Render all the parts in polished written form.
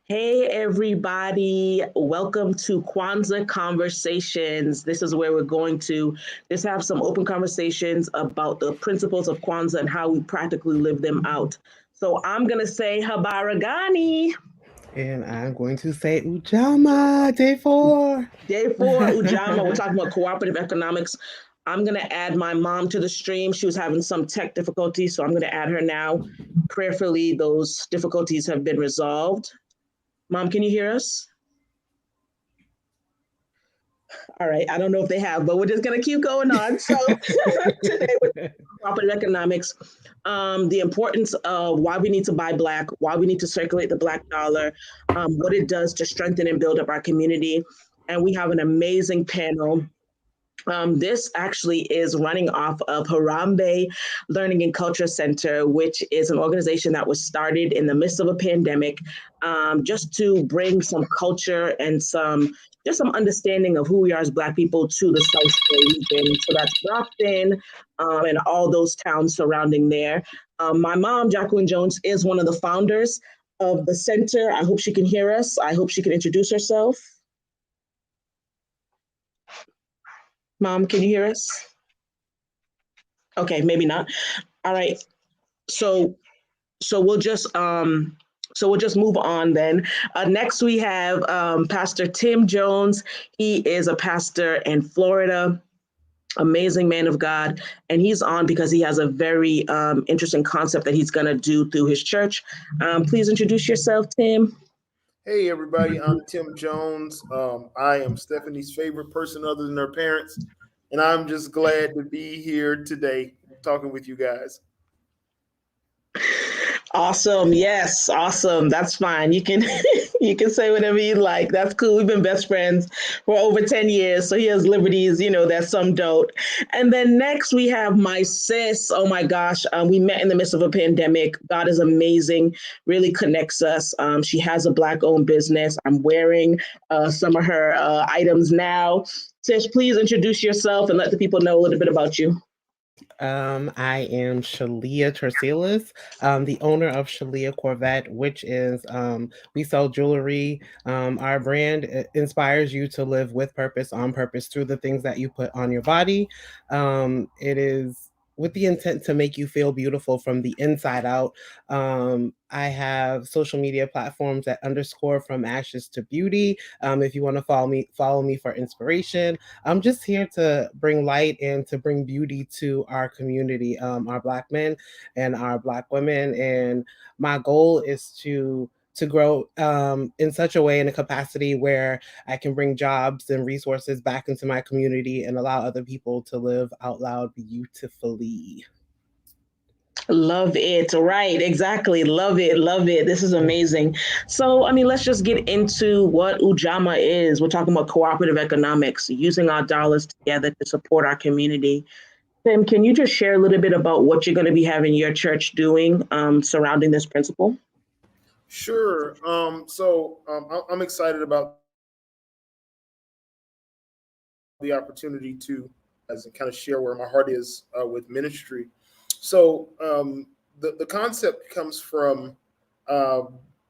Hey, everybody. Welcome to Kwanzaa Conversations. This is where we're going to just have some open conversations about the principles of Kwanzaa and how we practically live them out. So I'm going to say Habaragani. And I'm going to say Ujamaa, day 4. Day four, Ujamaa. We're talking about cooperative economics. I'm going to add my mom to the stream. She was having some tech difficulties, so I'm going to add her now. Prayerfully, those difficulties have been resolved. Mom, can you hear us? All right. I don't know if they have, but we're just going to keep going on. So today with cooperative economics, the importance of why we need to buy Black, why we need to circulate the Black dollar, what it does to strengthen and build up our community. And we have an amazing panel. This actually is running off of Harambe Learning and Culture Center, which is an organization that was started in the midst of a pandemic, just to bring some culture and some understanding of who we are as Black people to the South Shore region. So that's Brockton and all those towns surrounding there. My mom, Jacqueline Jones, is one of the founders of the center. I hope she can hear us. I hope she can introduce herself. Mom, can you hear us? Okay, maybe not. All right. So so we'll just move on then. Next we have Pastor Tim Jones. He is a pastor in Florida, amazing man of God, and he's on because he has a very interesting concept that he's going to do through his church. Please introduce yourself, Tim. Hey everybody, I'm Tim Jones. I am Stephanie's favorite person other than her parents, and I'm just glad to be here today talking with you guys. Awesome. Yes, awesome. That's fine. You can you can say whatever you like. That's cool. We've been best friends for over 10 years. So he has liberties, that some don't. And then next we have my sis. Oh my gosh. We met in the midst of a pandemic. God is amazing, really connects us. She has a Black owned business. I'm wearing some of her items now. Sis, please introduce yourself and let the people know a little bit about you. I am Shalia Tercelis, the owner of Shalia Corvette, which is we sell jewelry. Our brand inspires you to live with purpose, on purpose, through the things that you put on your body. It is with the intent to make you feel beautiful from the inside out. I have social media platforms that underscore from ashes to beauty. If you want to follow me for inspiration. I'm just here to bring light and to bring beauty to our community, our Black men and our Black women. And my goal is to grow in such a way, in a capacity where I can bring jobs and resources back into my community and allow other people to live out loud beautifully. Love it. Right. Exactly. Love it. Love it. This is amazing. So, I mean, let's just get into what Ujamaa is. We're talking about cooperative economics, using our dollars together to support our community. Tim, can you just share a little bit about what you're going to be having your church doing surrounding this principle? Sure. I'm excited about the opportunity to, as I kind of share where my heart is with ministry. The concept comes from uh,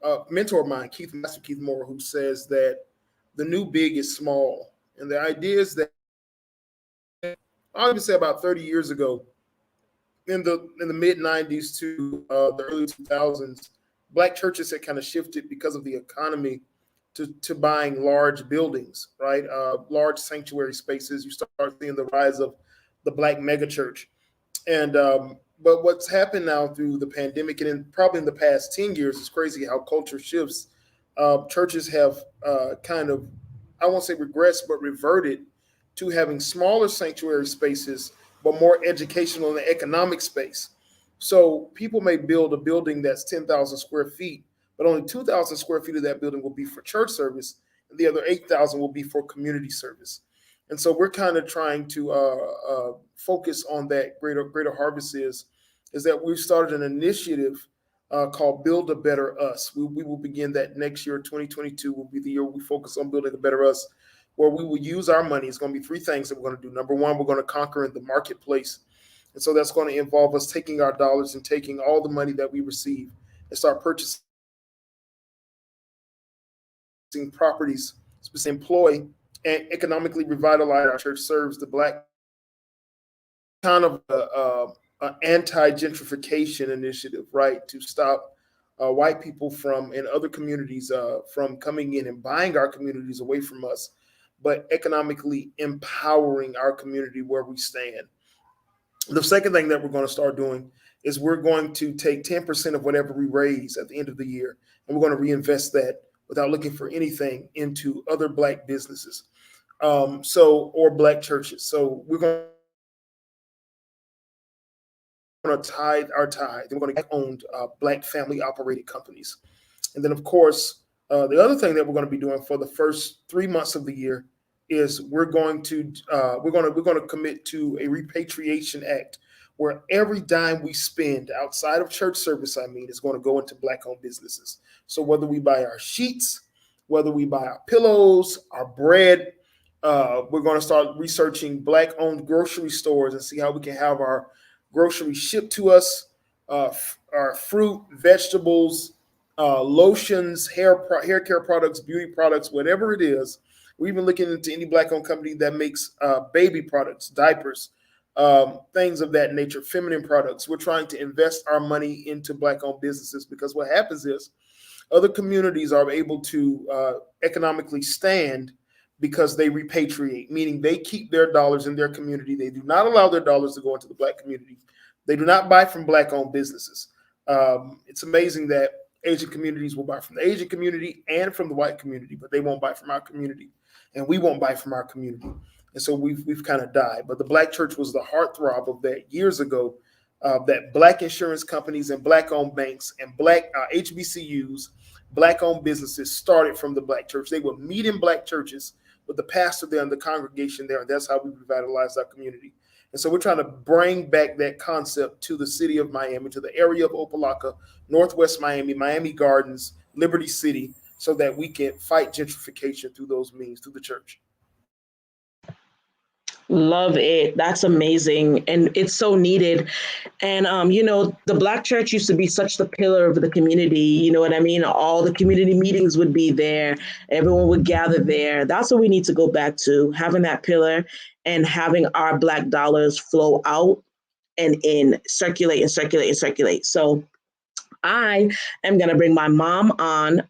a mentor of mine, Master Keith Moore, who says that the new big is small, and the idea is that I would say about 30 years ago, in the mid 90s to the early 2000s, Black churches had kind of shifted because of the economy to buying large buildings, right? Large sanctuary spaces. You start seeing the rise of the Black megachurch. And but what's happened now through the pandemic and probably in the past 10 years, it's crazy how culture shifts. Churches have kind of, I won't say regressed, but reverted to having smaller sanctuary spaces, but more educational and economic space. So people may build a building that's 10,000 square feet, but only 2,000 square feet of that building will be for church service, and the other 8,000 will be for community service. And so we're kind of trying to focus on that. Greater harvest is that we've started an initiative called Build a Better Us. We will begin that next year. 2022 will be the year we focus on building a better us, where we will use our money. It's going to be three things that we're going to do. Number one, we're going to conquer in the marketplace. And so that's going to involve us taking our dollars and taking all the money that we receive and start purchasing properties, specifically employ and economically revitalize our church serves the Black kind of a anti-gentrification initiative, right, to stop white people from and other communities from coming in and buying our communities away from us, but economically empowering our community where we stand. The second thing that we're going to start doing is we're going to take 10% of whatever we raise at the end of the year, and we're going to reinvest that without looking for anything into other Black businesses, or Black churches. So we're going to tithe our tithe. We're going to get owned Black family operated companies. And then, of course, the other thing that we're going to be doing for the first 3 months of the year is we're going to commit to a repatriation act where every dime we spend outside of church service, is going to go into Black-owned businesses. So whether we buy our sheets, whether we buy our pillows, our bread, we're going to start researching Black-owned grocery stores and see how we can have our groceries shipped to us, our fruit, vegetables, lotions, hair care products, beauty products, whatever it is. We're even looking into any Black-owned company that makes baby products, diapers, things of that nature, feminine products. We're trying to invest our money into Black-owned businesses because what happens is other communities are able to economically stand because they repatriate, meaning they keep their dollars in their community. They do not allow their dollars to go into the Black community. They do not buy from Black-owned businesses. It's amazing that Asian communities will buy from the Asian community and from the white community, but they won't buy from our community, and we won't buy from our community. And so we've kind of died. But the Black church was the heartthrob of that years ago. That Black insurance companies and Black-owned banks and Black HBCUs, Black-owned businesses started from the Black church. They would meet in Black churches with the pastor there and the congregation there, and that's how we revitalized our community. And so we're trying to bring back that concept to the city of Miami, to the area of Opelika, Northwest Miami, Miami Gardens, Liberty City, so that we can fight gentrification through those means, through the church. Love it. That's amazing. And it's so needed. And, the Black church used to be such the pillar of the community. You know what I mean? All the community meetings would be there. Everyone would gather there. That's what we need to go back to, having that pillar and having our Black dollars flow out and in, circulate and circulate and circulate. So I am going to bring my mom on.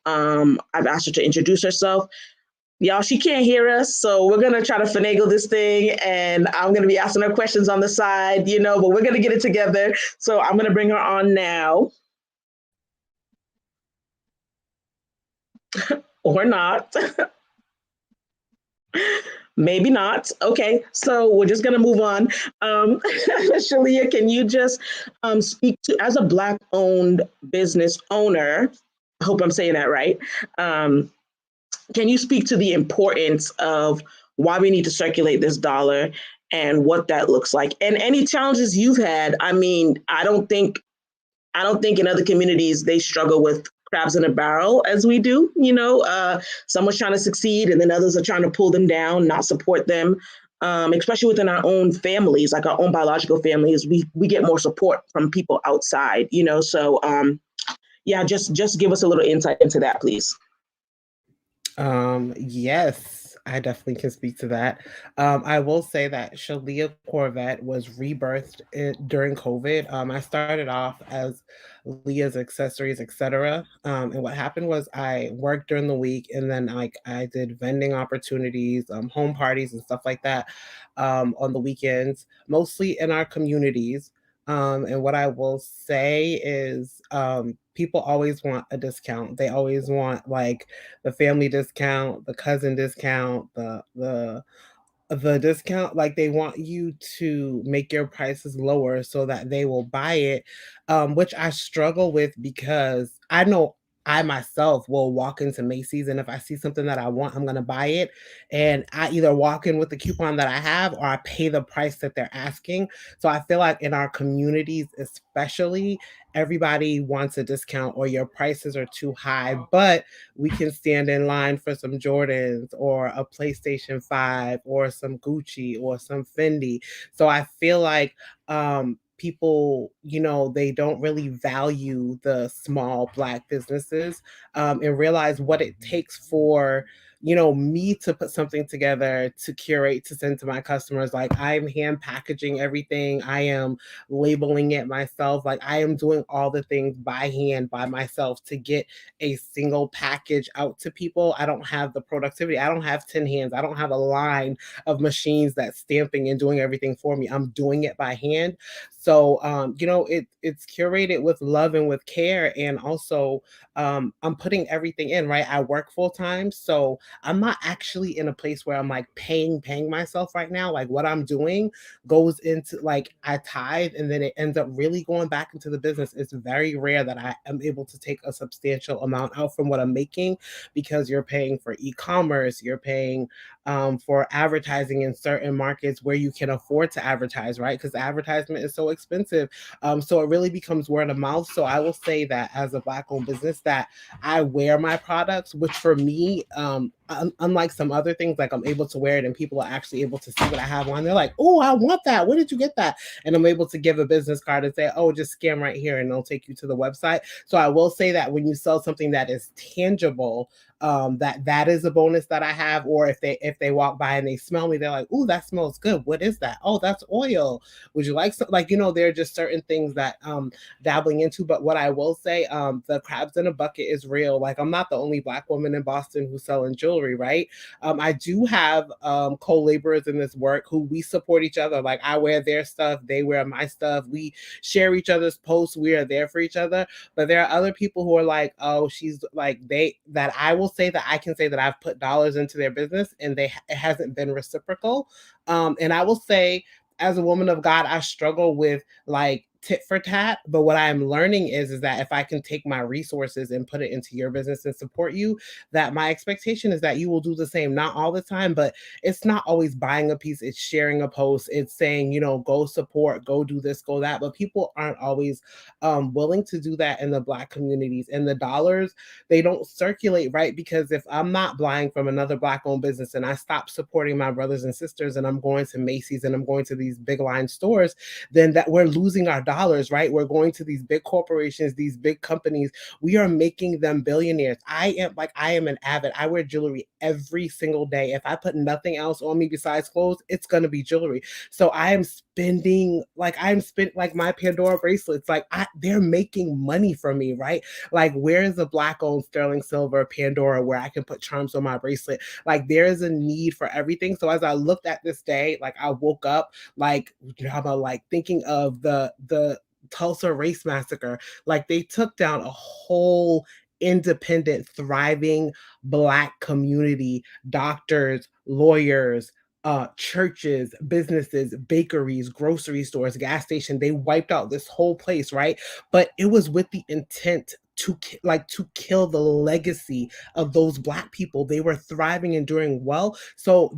I've asked her to introduce herself. Y'all, she can't hear us, so we're going to try to finagle this thing, and I'm going to be asking her questions on the side, but we're going to get it together. So I'm going to bring her on now. Or not. Maybe not. Okay, so we're just going to move on. Shalia, can you just speak to, as a Black-owned business owner, I hope I'm saying that right, can you speak to the importance of why we need to circulate this dollar and what that looks like, and any challenges you've had? I don't think in other communities they struggle with crabs in a barrel as we do. Someone's trying to succeed, and then others are trying to pull them down, not support them. Especially within our own families, like our own biological families, we get more support from people outside. So yeah, just give us a little insight into that, please. Yes, I definitely can speak to that. I will say that Shalia Corvette was rebirthed during COVID. I started off as Leah's Accessories, etc. And what happened was I worked during the week, and then I did vending opportunities, home parties, and stuff like that on the weekends, mostly in our communities. And what I will say is people always want a discount. They always want the family discount, the cousin discount, the discount. Like, they want you to make your prices lower so that they will buy it, which I struggle with because I know I myself will walk into Macy's, and if I see something that I want, I'm going to buy it. And I either walk in with the coupon that I have, or I pay the price that they're asking. So I feel like in our communities, especially, everybody wants a discount, or your prices are too high, but we can stand in line for some Jordans or a PlayStation 5 or some Gucci or some Fendi. So I feel like people, they don't really value the small Black businesses, and realize what it takes for me to put something together, to curate, to send to my customers. Like, I'm hand packaging everything. I am labeling it myself. Like, I am doing all the things by hand, by myself, to get a single package out to people. I don't have the productivity. I don't have 10 hands. I don't have a line of machines that's stamping and doing everything for me. I'm doing it by hand. So, it's curated with love and with care. And also, I'm putting everything in, right? I work full time. So I'm not actually in a place where I'm like paying myself right now. Like, what I'm doing goes into, like, I tithe and then it ends up really going back into the business. It's very rare that I am able to take a substantial amount out from what I'm making, because you're paying for e-commerce, you're paying for advertising in certain markets where you can afford to advertise, right? Because advertisement is so expensive. So it really becomes word of mouth. So I will say that as a Black owned business, that I wear my products, which for me, unlike some other things, like, I'm able to wear it and people are actually able to see what I have on. They're like, oh, I want that. Where did you get that? And I'm able to give a business card and say, oh, just scan right here and they'll take you to the website. So I will say that when you sell something that is tangible, that is a bonus that I have. Or if they walk by and they smell me, they're like, "Ooh, that smells good. What is that? Oh, that's oil. Would you like some?" Like, there are just certain things that dabbling into. But what I will say, the crabs in a bucket is real. Like, I'm not the only Black woman in Boston who's selling jewelry, right? I do have co-laborers in this work who we support each other. Like, I wear their stuff, they wear my stuff. We share each other's posts. We are there for each other. But there are other people who are like, oh, she's like, that I will say that I can say that I've put dollars into their business and it hasn't been reciprocal. And I will say, as a woman of God, I struggle with, like, tit for tat. But what I'm learning is that if I can take my resources and put it into your business and support you, that my expectation is that you will do the same. Not all the time, but it's not always buying a piece. It's sharing a post. It's saying, go support, go do this, go that. But people aren't always willing to do that in the Black communities. And the dollars, they don't circulate, right? Because if I'm not buying from another Black owned business and I stop supporting my brothers and sisters and I'm going to Macy's and I'm going to these big line stores, then that we're losing our dollars, right? We're going to these big corporations, these big companies. We are making them billionaires. I am an avid. I wear jewelry every single day. If I put nothing else on me besides clothes, it's going to be jewelry. So I'm spending like my Pandora bracelets. Like, they're making money from me, right? Like, where is a Black owned sterling silver Pandora where I can put charms on my bracelet? Like, there is a need for everything. So as I looked at this day, like, I woke up, like, thinking of the Tulsa race massacre. Like, they took down a whole independent, thriving Black community, doctors, lawyers, churches, businesses, bakeries, grocery stores, gas station. They wiped out this whole place, right? But it was with the intent to kill the legacy of those Black people. They were thriving and doing well. So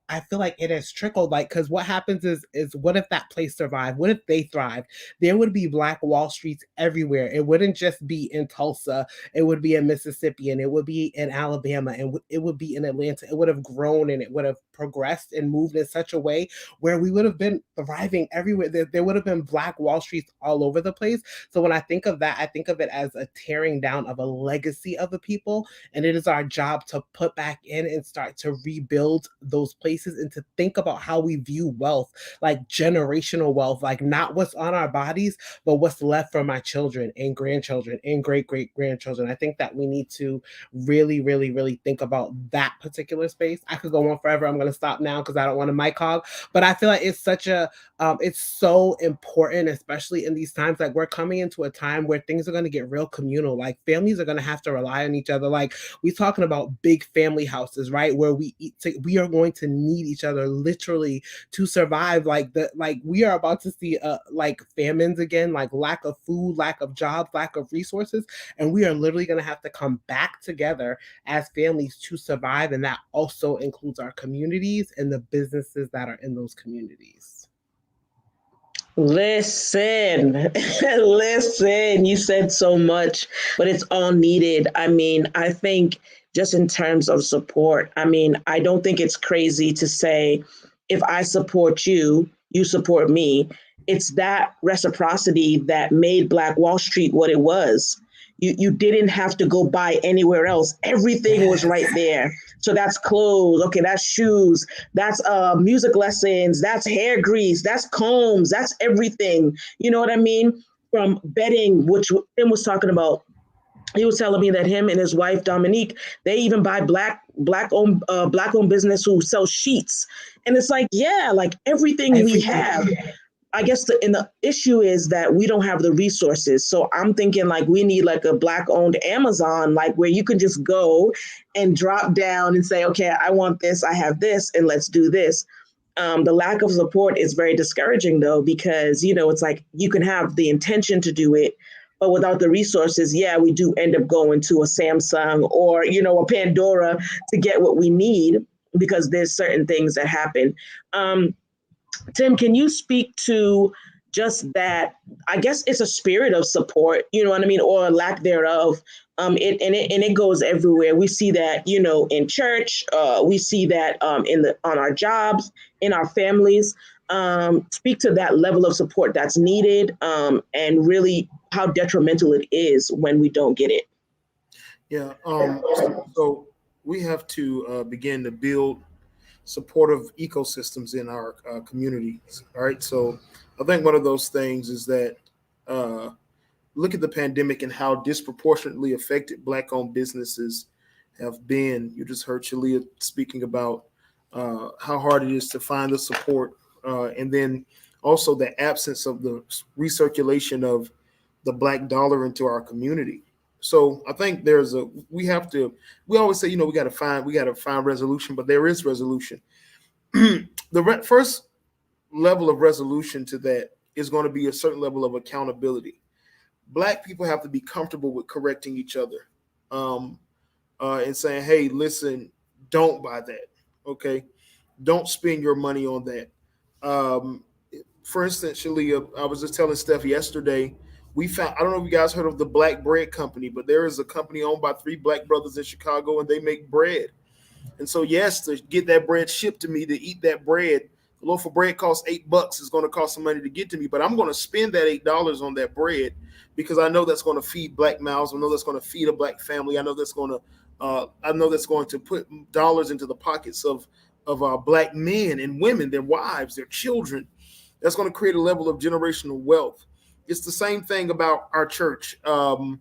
I feel like it has trickled, like, because what happens is what if that place survived? What if they thrived? There would be Black Wall Streets everywhere. It wouldn't just be in Tulsa. It would be in Mississippi, and it would be in Alabama, and it would be in Atlanta. It would have grown and it would have progressed and moved in such a way where we would have been thriving everywhere. There would have been Black Wall Streets all over the place. So when I think of that, I think of it as a tearing down of a legacy of a people. And it is our job to put back in and start to rebuild those places and to think about how we view wealth, like generational wealth, like not what's on our bodies, but what's left for my children and grandchildren and great grandchildren. I think that we need to really, really, really think about that particular space. I could go on forever. I'm going to stop now because I don't want to mic hog, but I feel like it's such a it's so important, especially in these times. Like, we're coming into a time where things are going to get real communal. Like, families are going to have to rely on each other. Like, we're talking about big family houses, right? Where we we are going to need each other literally to survive. Like, we are about to see like famines again, like lack of food, lack of jobs, lack of resources. And we are literally going to have to come back together as families to survive. And that also includes our communities and the businesses that are in those communities. Listen, listen, you said so much, but it's all needed. I mean, I think just in terms of support, I mean, I don't think it's crazy to say if I support you, you support me. it's that reciprocity that made Black Wall Street what it was. You didn't have to go buy anywhere else. Everything was right there. So that's clothes, okay, that's shoes, that's music lessons, that's hair grease, that's combs, that's everything. You know what I mean? From bedding, which Tim was talking about. He was telling me that him and his wife Dominique, they even buy black owned business who sell sheets, and it's like, yeah, like everything we have. I guess the issue is that we don't have the resources. So I'm thinking like we need like a Black owned Amazon, like where you can just go and drop down and say, okay, I want this, I have this, and let's do this. The lack of support is very discouraging though, because, you know, it's like you can have the intention to do it, but without the resources, yeah, we do end up going to a Samsung or, you know, a Pandora to get what we need because there's certain things that happen. Tim, can you speak to just that? I guess it's a spirit of support, you know what I mean, or lack thereof. It goes everywhere. We see that, you know, in church. We see that on our jobs, in our families. Speak to that level of support that's needed, and really how detrimental it is when we don't get it. Yeah. So we have to begin to build supportive ecosystems in our communities. All right. So I think one of those things is that uh, look at the pandemic and how disproportionately affected Black-owned businesses have been. You just heard Shalia speaking about how hard it is to find the support, and then also the absence of the recirculation of the Black dollar into our community. So I think we always say, you know, we got to find resolution, but there is resolution. First level of resolution to that is going to be a certain level of accountability. Black people have to be comfortable with correcting each other, um, and saying, "Hey, listen, don't buy that. Okay, don't spend your money on that." Um, for instance, Shalia, I was just telling Steph yesterday. We found, I don't know if you guys heard of the Black Bread Company, but there is a company owned by three Black brothers in Chicago, and they make bread. And so, yes, to get that bread shipped to me, to eat that bread, the loaf of bread costs $8. It's going to cost some money to get to me, but I'm going to spend that $8 on that bread because I know that's going to feed Black mouths. I know that's going to feed a Black family. I know that's going to put dollars into the pockets of Black men and women, their wives, their children. That's going to create a level of generational wealth. It's the same thing about our church. On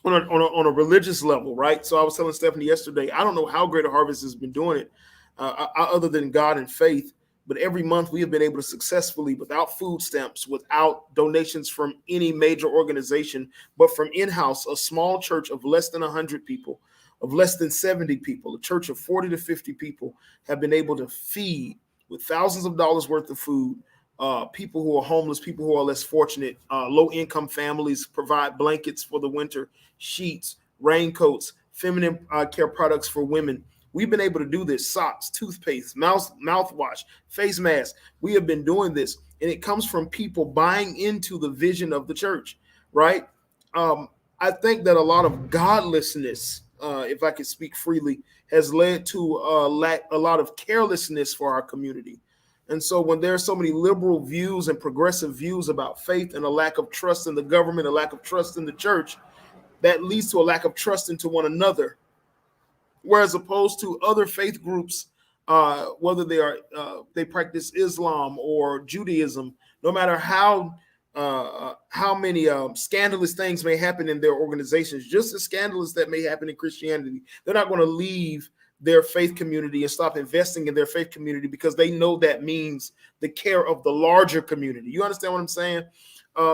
a religious level, right? So I was telling Stephanie yesterday, I don't know how Greater Harvest has been doing it, other than God and faith. But every month we have been able to successfully, without food stamps, without donations from any major organization, but from in-house, a small church of less than 100 people, of less than 70 people, a church of 40 to 50 people have been able to feed with thousands of dollars worth of food people who are homeless, people who are less fortunate, low-income families, provide blankets for the winter, sheets, raincoats, feminine care products for women. We've been able to do this: socks, toothpaste, mouthwash, face masks. We have been doing this, and it comes from people buying into the vision of the church, right? I think that a lot of godlessness, if I can speak freely, has led to a lot of carelessness for our community. And so when there are so many liberal views and progressive views about faith and a lack of trust in the government, a lack of trust in the church, that leads to a lack of trust into one another. Whereas opposed to other faith groups, whether they practice Islam or Judaism, no matter how many scandalous things may happen in their organizations, just as scandalous that may happen in Christianity, they're not going to leave their faith community and stop investing in their faith community because they know that means the care of the larger community. You understand what I'm saying?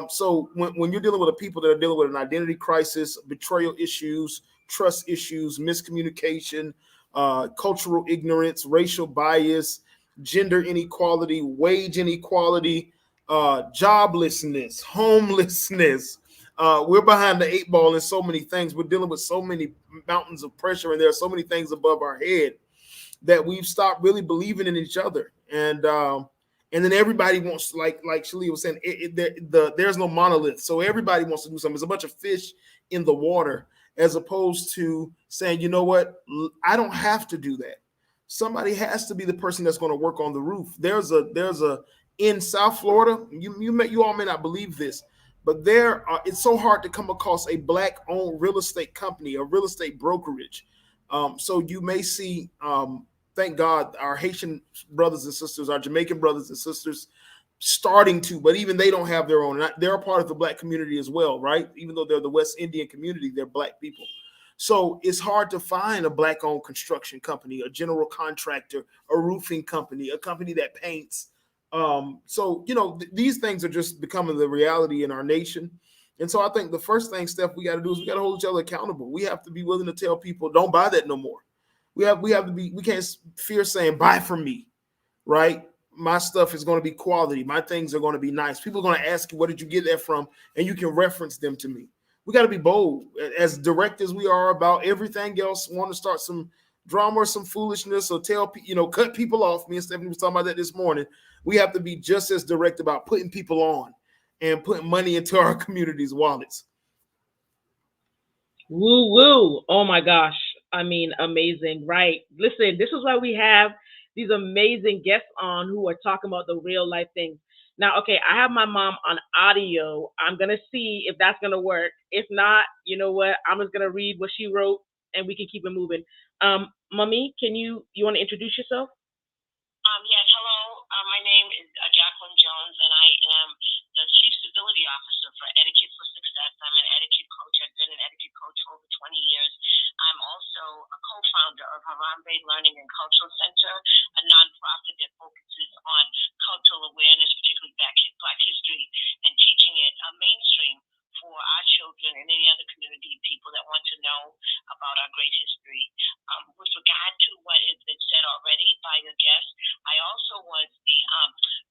So when you're dealing with the people that are dealing with an identity crisis, betrayal issues, trust issues, miscommunication, cultural ignorance, racial bias, gender inequality, wage inequality, joblessness, homelessness. We're behind the eight ball in so many things. We're dealing with so many mountains of pressure, and there are so many things above our head that we've stopped really believing in each other. And then everybody wants, like Shalia was saying, there's no monolith. So everybody wants to do something. There's a bunch of fish in the water, as opposed to saying, you know what, I don't have to do that. Somebody has to be the person that's going to work on the roof. There's a in South Florida, you all may not believe this, but it's so hard to come across a Black-owned real estate company, a real estate brokerage. So you may see, thank God, our Haitian brothers and sisters, our Jamaican brothers and sisters starting to, but even they don't have their own. They're a part of the Black community as well, right? Even though they're the West Indian community, they're Black people. So it's hard to find a Black-owned construction company, a general contractor, a roofing company, a company that paints. So, these things are just becoming the reality in our nation. And so I think the first thing, Steph, we got to do is we got to hold each other accountable. We have to be willing to tell people, don't buy that no more. We have to be, we can't fear saying, buy from me, right? My stuff is going to be quality. My things are going to be nice. People are going to ask you, where did you get that from? And you can reference them to me. We got to be bold, as direct as we are about everything else. Want to start some drama or some foolishness or cut people off. Me and Stephanie was talking about that this morning. We have to be just as direct about putting people on and putting money into our community's wallets. Woo woo. Oh my gosh. I mean, amazing. Right. Listen, this is why we have these amazing guests on who are talking about the real life things. Now, okay, I have my mom on audio. I'm going to see if that's going to work. If not, you know what? I'm just going to read what she wrote and we can keep it moving. Mommy, you want to introduce yourself? Yes, hello. My name is Jacqueline Jones, and I am the Chief Civility Officer for Etiquette for Success. I'm an etiquette coach. I've been an etiquette coach for over 20 years. I'm also a co-founder of Harambe Learning and Cultural Center, a nonprofit that focuses on cultural awareness, particularly Black history, and teaching it mainstream for our children and any other community people that want to know about our great history. With regard to what has been said already by your guest, I also was the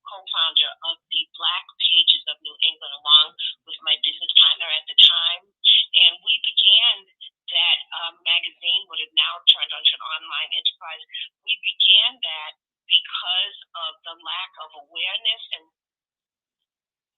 co-founder of the Black Pages of New England, along with my business partner at the time. And we began that magazine, what has now turned into an online enterprise. We began that because of the lack of awareness and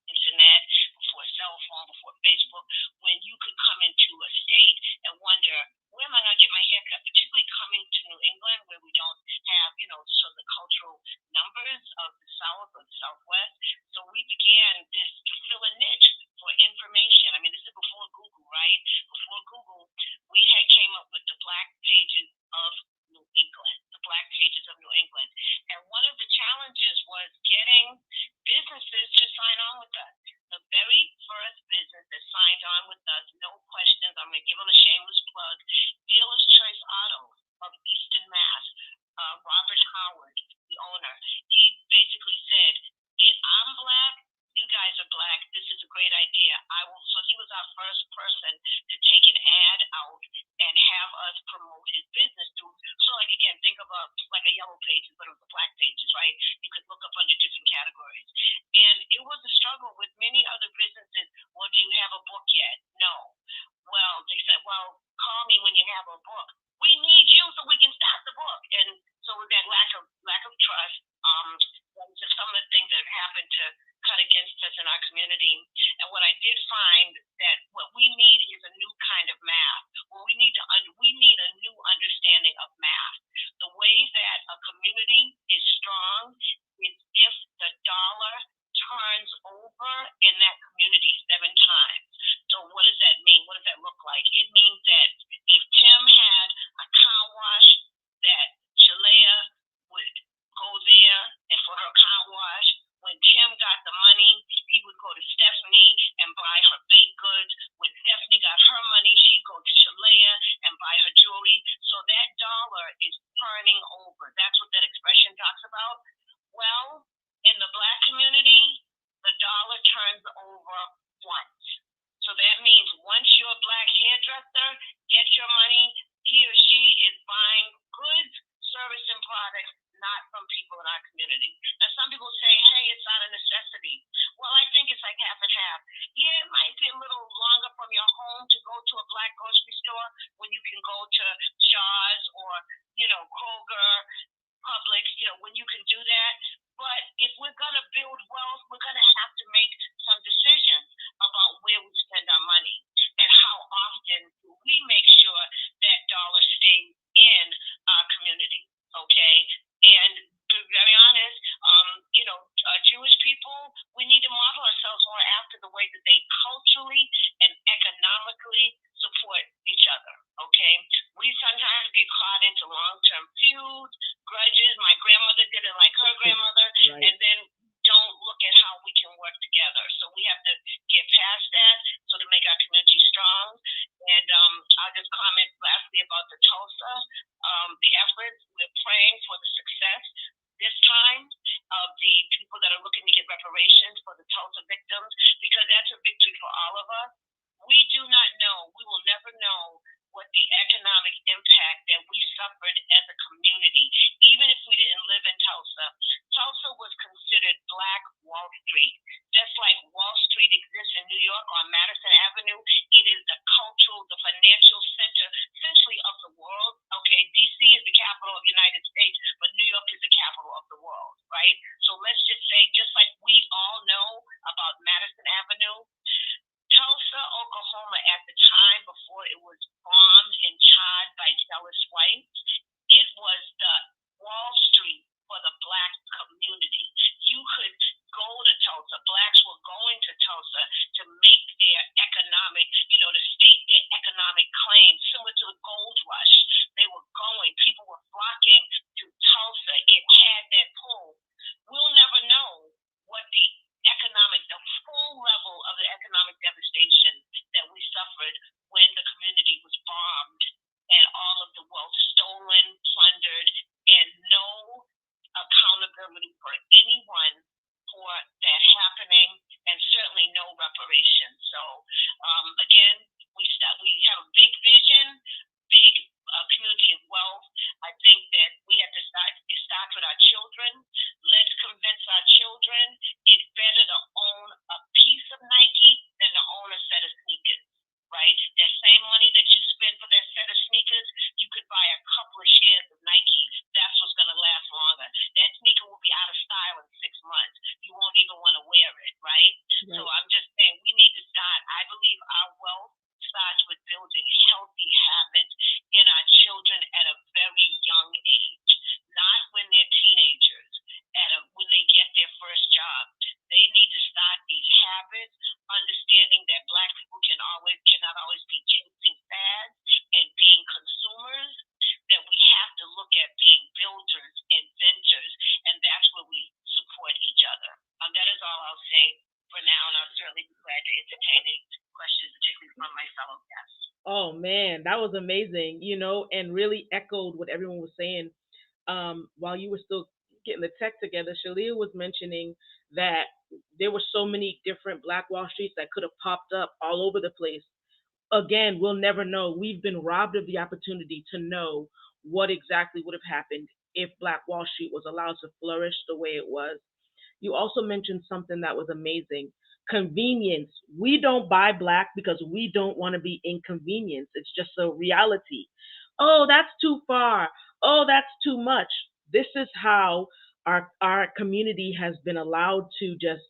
internet, before cell phone, before Facebook, when you could come into a state and wonder, where am I going to get my hair cut? Particularly coming to New England, where we don't have, sort of the cultural numbers of the South or the Southwest. So we began this to fill a niche for information. I mean, this is before Google, right? Before Google, we came up with the Black Pages of New England, the Black Pages of New England. And one of the challenges was getting businesses to sign on with us. The very first business that signed on with us, no questions, I'm going to give them a shameless plug, Dealer's Choice Auto of Easton, Mass. Robert Howard, the owner, he basically said, I'm Black, you guys are Black, this is a great idea. So he was our first person to take an ad out and have us promote his business through. So like, again, think of like a Yellow Pages, but it was the Black Pages, right? You could look up under different categories. And it was a struggle with many other businesses. Well, do you have a book yet? No. Well, they said, well, call me when you have a book. We need you so we can start the book. And so with that lack of trust, those are some of the things that have happened to cut against us in our community. And what I did find that what we need is a new kind of math. Well, we need a new understanding of math. The way that a community is strong is if the dollar turns over in that community 7 times. So what does that mean? What does that look like? It means that if Tim had a car wash, that Shalea would go there and for her car wash. When Tim got the money, he would go to Stephanie and buy her baked goods. When Stephanie got her money, she'd go to Shalea and buy her jewelry. So that dollar is turning over. That's what that expression talks about. Well, in the Black community, the dollar turns over once. So that means once your Black hairdresser gets your money, he or she is buying goods, service, and products not from people in our community. Now, some people say, hey, it's not a necessity. Well, I think it's like half and half. Yeah, it might be a little longer from your home to go to a Black grocery store when you can go to Shaw's or, Kroger, Publix, when you can do that. But if we're going to build wealth, we're going to have to make some decisions about where we spend our money and how often do we make sure that dollar stays in our community, okay? And to be very honest, Jewish we sometimes get caught into long-term feuds, grudges. My grandmother didn't like her grandmother, Right. and then don't look at how we can work together. So we have to get past that so to make our community strong. And I'll just comment lastly about the Tulsa, the efforts. We're praying for the success this time of the people that are looking to get reparations for the Tulsa victims, because that's a victory for all of us. We do not know, we will never know what the economic impact that we suffered as a community, even if we didn't live in Tulsa. Tulsa was considered Black Wall Street. Just like Wall Street exists in New York on Madison Avenue, it is the cultural, the financial center, essentially of the world. Okay, DC is the capital of the United States, but New York is the capital of the world, right? So let's just say, just like we all know about Madison Avenue, Tulsa, Oklahoma, at the time before it was bombed and charred by jealous whites, it was the Wall Street for the Black community. You could go to Tulsa. Blacks were going to Tulsa to make their economic, to state their economic claims, similar to the gold rush. They were going. People were flocking to Tulsa. It had that pull. We'll never know what the full level of the economic devastation that we suffered when the community was bombed and all of the wealth stolen, plundered, and no accountability for anyone for that happening, and certainly no reparations. So again, we have a big vision, big community of wealth. I think that we have to start. It starts with our children. Let's convince our children it's better to own a piece of Nike than to own a set of sneakers. Right? That same money that you spend for that set of sneakers, you could buy a couple of shares of Nike. That's what's going to last longer. That sneaker will be out of style in 6 months. You won't even want to wear it, right? So I'm just saying we need to start. I believe our wealth starts with building healthy habits in our children at a very young age, not when they're teenagers, when they get their first job. They need to start these habits, understanding that Black people cannot always be chasing fads and being consumers, that we have to look at being builders, inventors, and that's where we support each other. That is all I'll say for now, and I'll certainly be glad to entertain any questions, particularly from my fellow guests. Oh man, that was amazing, and really echoed what everyone was saying. While you were still getting the tech together, Shalia was mentioning that there were so many different Black Wall Streets that could have popped up all over the place. Again, we'll never know. We've been robbed of the opportunity to know what exactly would have happened if Black Wall Street was allowed to flourish the way it was. You also mentioned something that was amazing: convenience. We don't buy Black because we don't want to be inconvenienced. It's just a reality. Oh, that's too far. Oh, that's too much. This is how our community has been allowed to just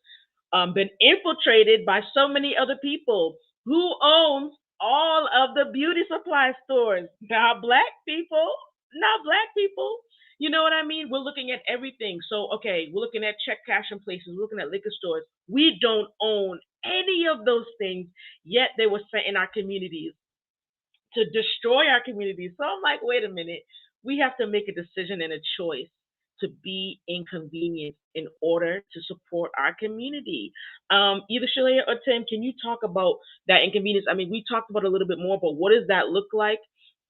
been infiltrated by so many other people. Who owns all of the beauty supply stores? Not Black people. Not Black people. You know what I mean? We're looking at everything. So, okay, we're looking at check cashing places, we're looking at liquor stores. We don't own any of those things, yet they were sent in our communities to destroy our communities. So I'm like, wait a minute. We have to make a decision and a choice to be inconvenienced in order to support our community. Either Shalea or Tim, can you talk about that inconvenience? I mean, we talked about it a little bit more, but what does that look like?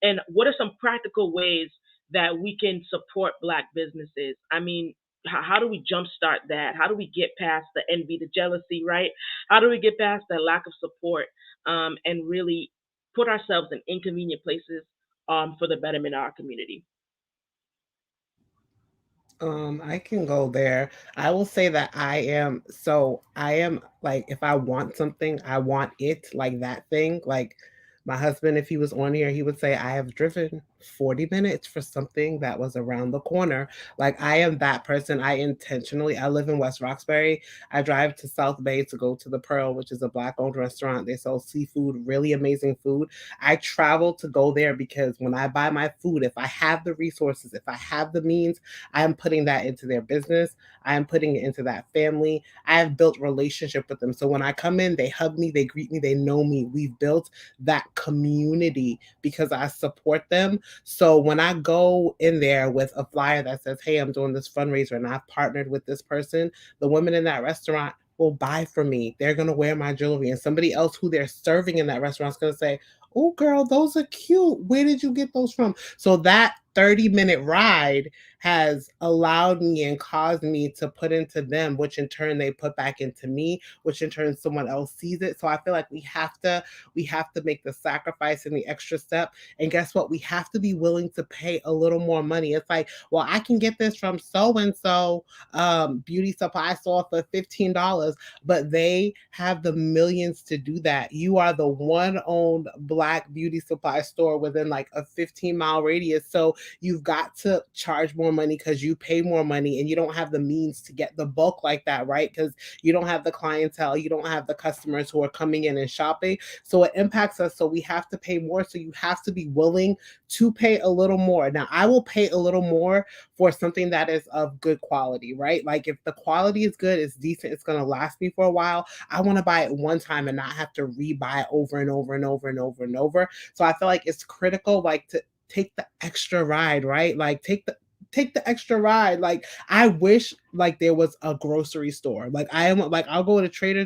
And what are some practical ways that we can support Black businesses? I mean, how do we jumpstart that? How do we get past the envy, the jealousy, right? How do we get past that lack of support and really put ourselves in inconvenient places for the betterment of our community? I can go there. I will say that I am like, if I want something, I want it, like that thing. Like my husband, if he was on here, he would say, I have driven 40 minutes for something that was around the corner. Like I am that person. I live in West Roxbury. I drive to South Bay to go to the Pearl, which is a Black owned restaurant. They sell seafood, really amazing food. I travel to go there because when I buy my food, if I have the resources, if I have the means, I am putting that into their business. I am putting it into that family. I have built relationship with them. So when I come in, they hug me, they greet me, they know me. We've built that community because I support them. So when I go in there with a flyer that says, hey, I'm doing this fundraiser and I've partnered with this person, the women in that restaurant will buy from me. They're going to wear my jewelry. And somebody else who they're serving in that restaurant is going to say, oh, girl, those are cute. Where did you get those from? So that 30-minute ride has allowed me and caused me to put into them, which in turn they put back into me, which in turn someone else sees it. So I feel like we have to make the sacrifice and the extra step. And guess what? We have to be willing to pay a little more money. It's like, well, I can get this from so and so beauty supply store for $15, but they have the millions to do that. You are the one owned Black beauty supply store within like a 15-mile radius. So you've got to charge more money because you pay more money and you don't have the means to get the bulk like that, right? Because you don't have the clientele, you don't have the customers who are coming in and shopping. So it impacts us. So we have to pay more. So you have to be willing to pay a little more. Now, I will pay a little more for something that is of good quality, right? Like if the quality is good, it's decent, it's going to last me for a while. I want to buy it one time and not have to rebuy it over and over and over and over and over. So I feel like it's critical, like to take the extra ride, right? Like take the extra ride. Like I wish like there was a grocery store. Like I am like I'll go to Trader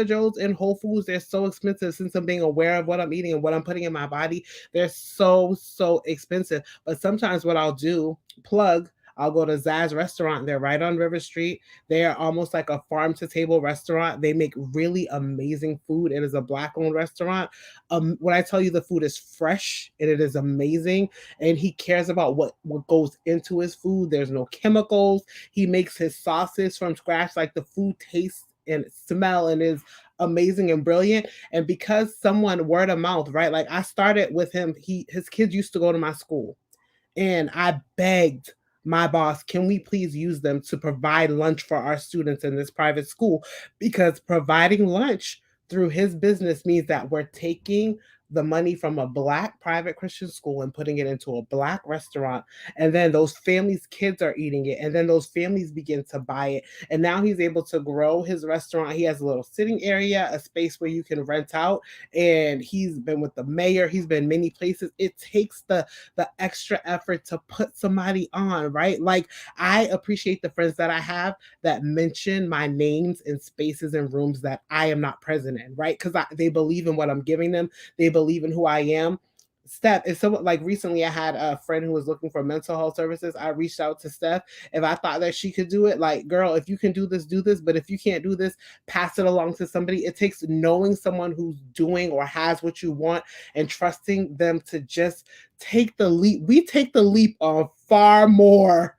Joe's and Whole Foods. They're so expensive since I'm being aware of what I'm eating and what I'm putting in my body. They're so expensive. But sometimes what I'll do, I'll go to Zaz restaurant. They're right on River Street. They are almost like a farm to table restaurant. They make really amazing food. It is a Black owned restaurant. When I tell you the food is fresh and it is amazing, and he cares about what goes into his food. There's no chemicals. He makes his sauces from scratch. Like the food tastes and smell and is amazing and brilliant. And because someone word of mouth, right? Like I started with him. His kids used to go to my school, and I begged my boss, can we please use them to provide lunch for our students in this private school? Because providing lunch through his business means that we're taking the money from a Black private Christian school and putting it into a Black restaurant. And then those families' kids are eating it. And then those families begin to buy it. And now he's able to grow his restaurant. He has a little sitting area, a space where you can rent out. And he's been with the mayor. He's been many places. It takes the extra effort to put somebody on, right? Like I appreciate the friends that I have that mention my names in spaces and rooms that I am not present in, right? Because they believe in what I'm giving them. They believe in who I am. Steph is so like recently I had a friend who was looking for mental health services. I reached out to Steph. If I thought that she could do it, like, girl, if you can do this, do this. But if you can't do this, pass it along to somebody. It takes knowing someone who's doing or has what you want and trusting them to just take the leap. We take the leap on far more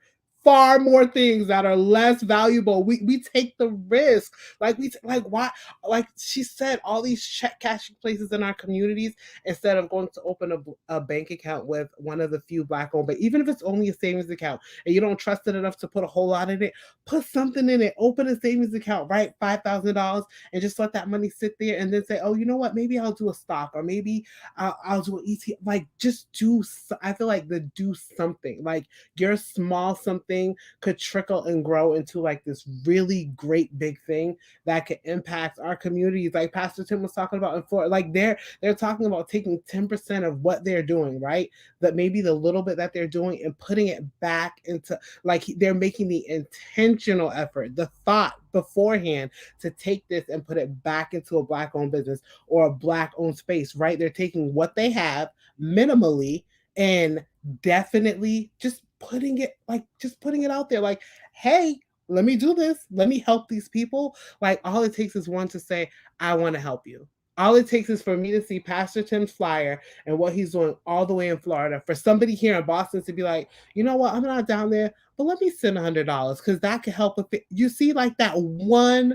things that are less valuable. We take the risk. Like why? Like she said, all these check cashing places in our communities, instead of going to open a bank account with one of the few Black owned, but even if it's only a savings account and you don't trust it enough to put a whole lot in it, put something in it. Open a savings account, right? $5,000, and just let that money sit there, and then say, oh, you know what? Maybe I'll do a stock, or maybe I'll do an ETF. Like just do. I feel like do something. Like your small something could trickle and grow into like this really great big thing that could impact our communities. Like Pastor Tim was talking about in Florida, like they're talking about taking 10% of what they're doing, right? That maybe the little bit that they're doing and putting it back into, like they're making the intentional effort, the thought beforehand to take this and put it back into a Black owned business or a Black owned space, right? They're taking what they have minimally and definitely just putting it out there, like, hey, let me do this, let me help these people. Like all it takes is one to say, I want to help you. All it takes is for me to see Pastor Tim's flyer and what he's doing all the way in Florida, for somebody here in Boston to be like, you know what, I'm not down there, but let me send $100 because that could help with it. You see, like that one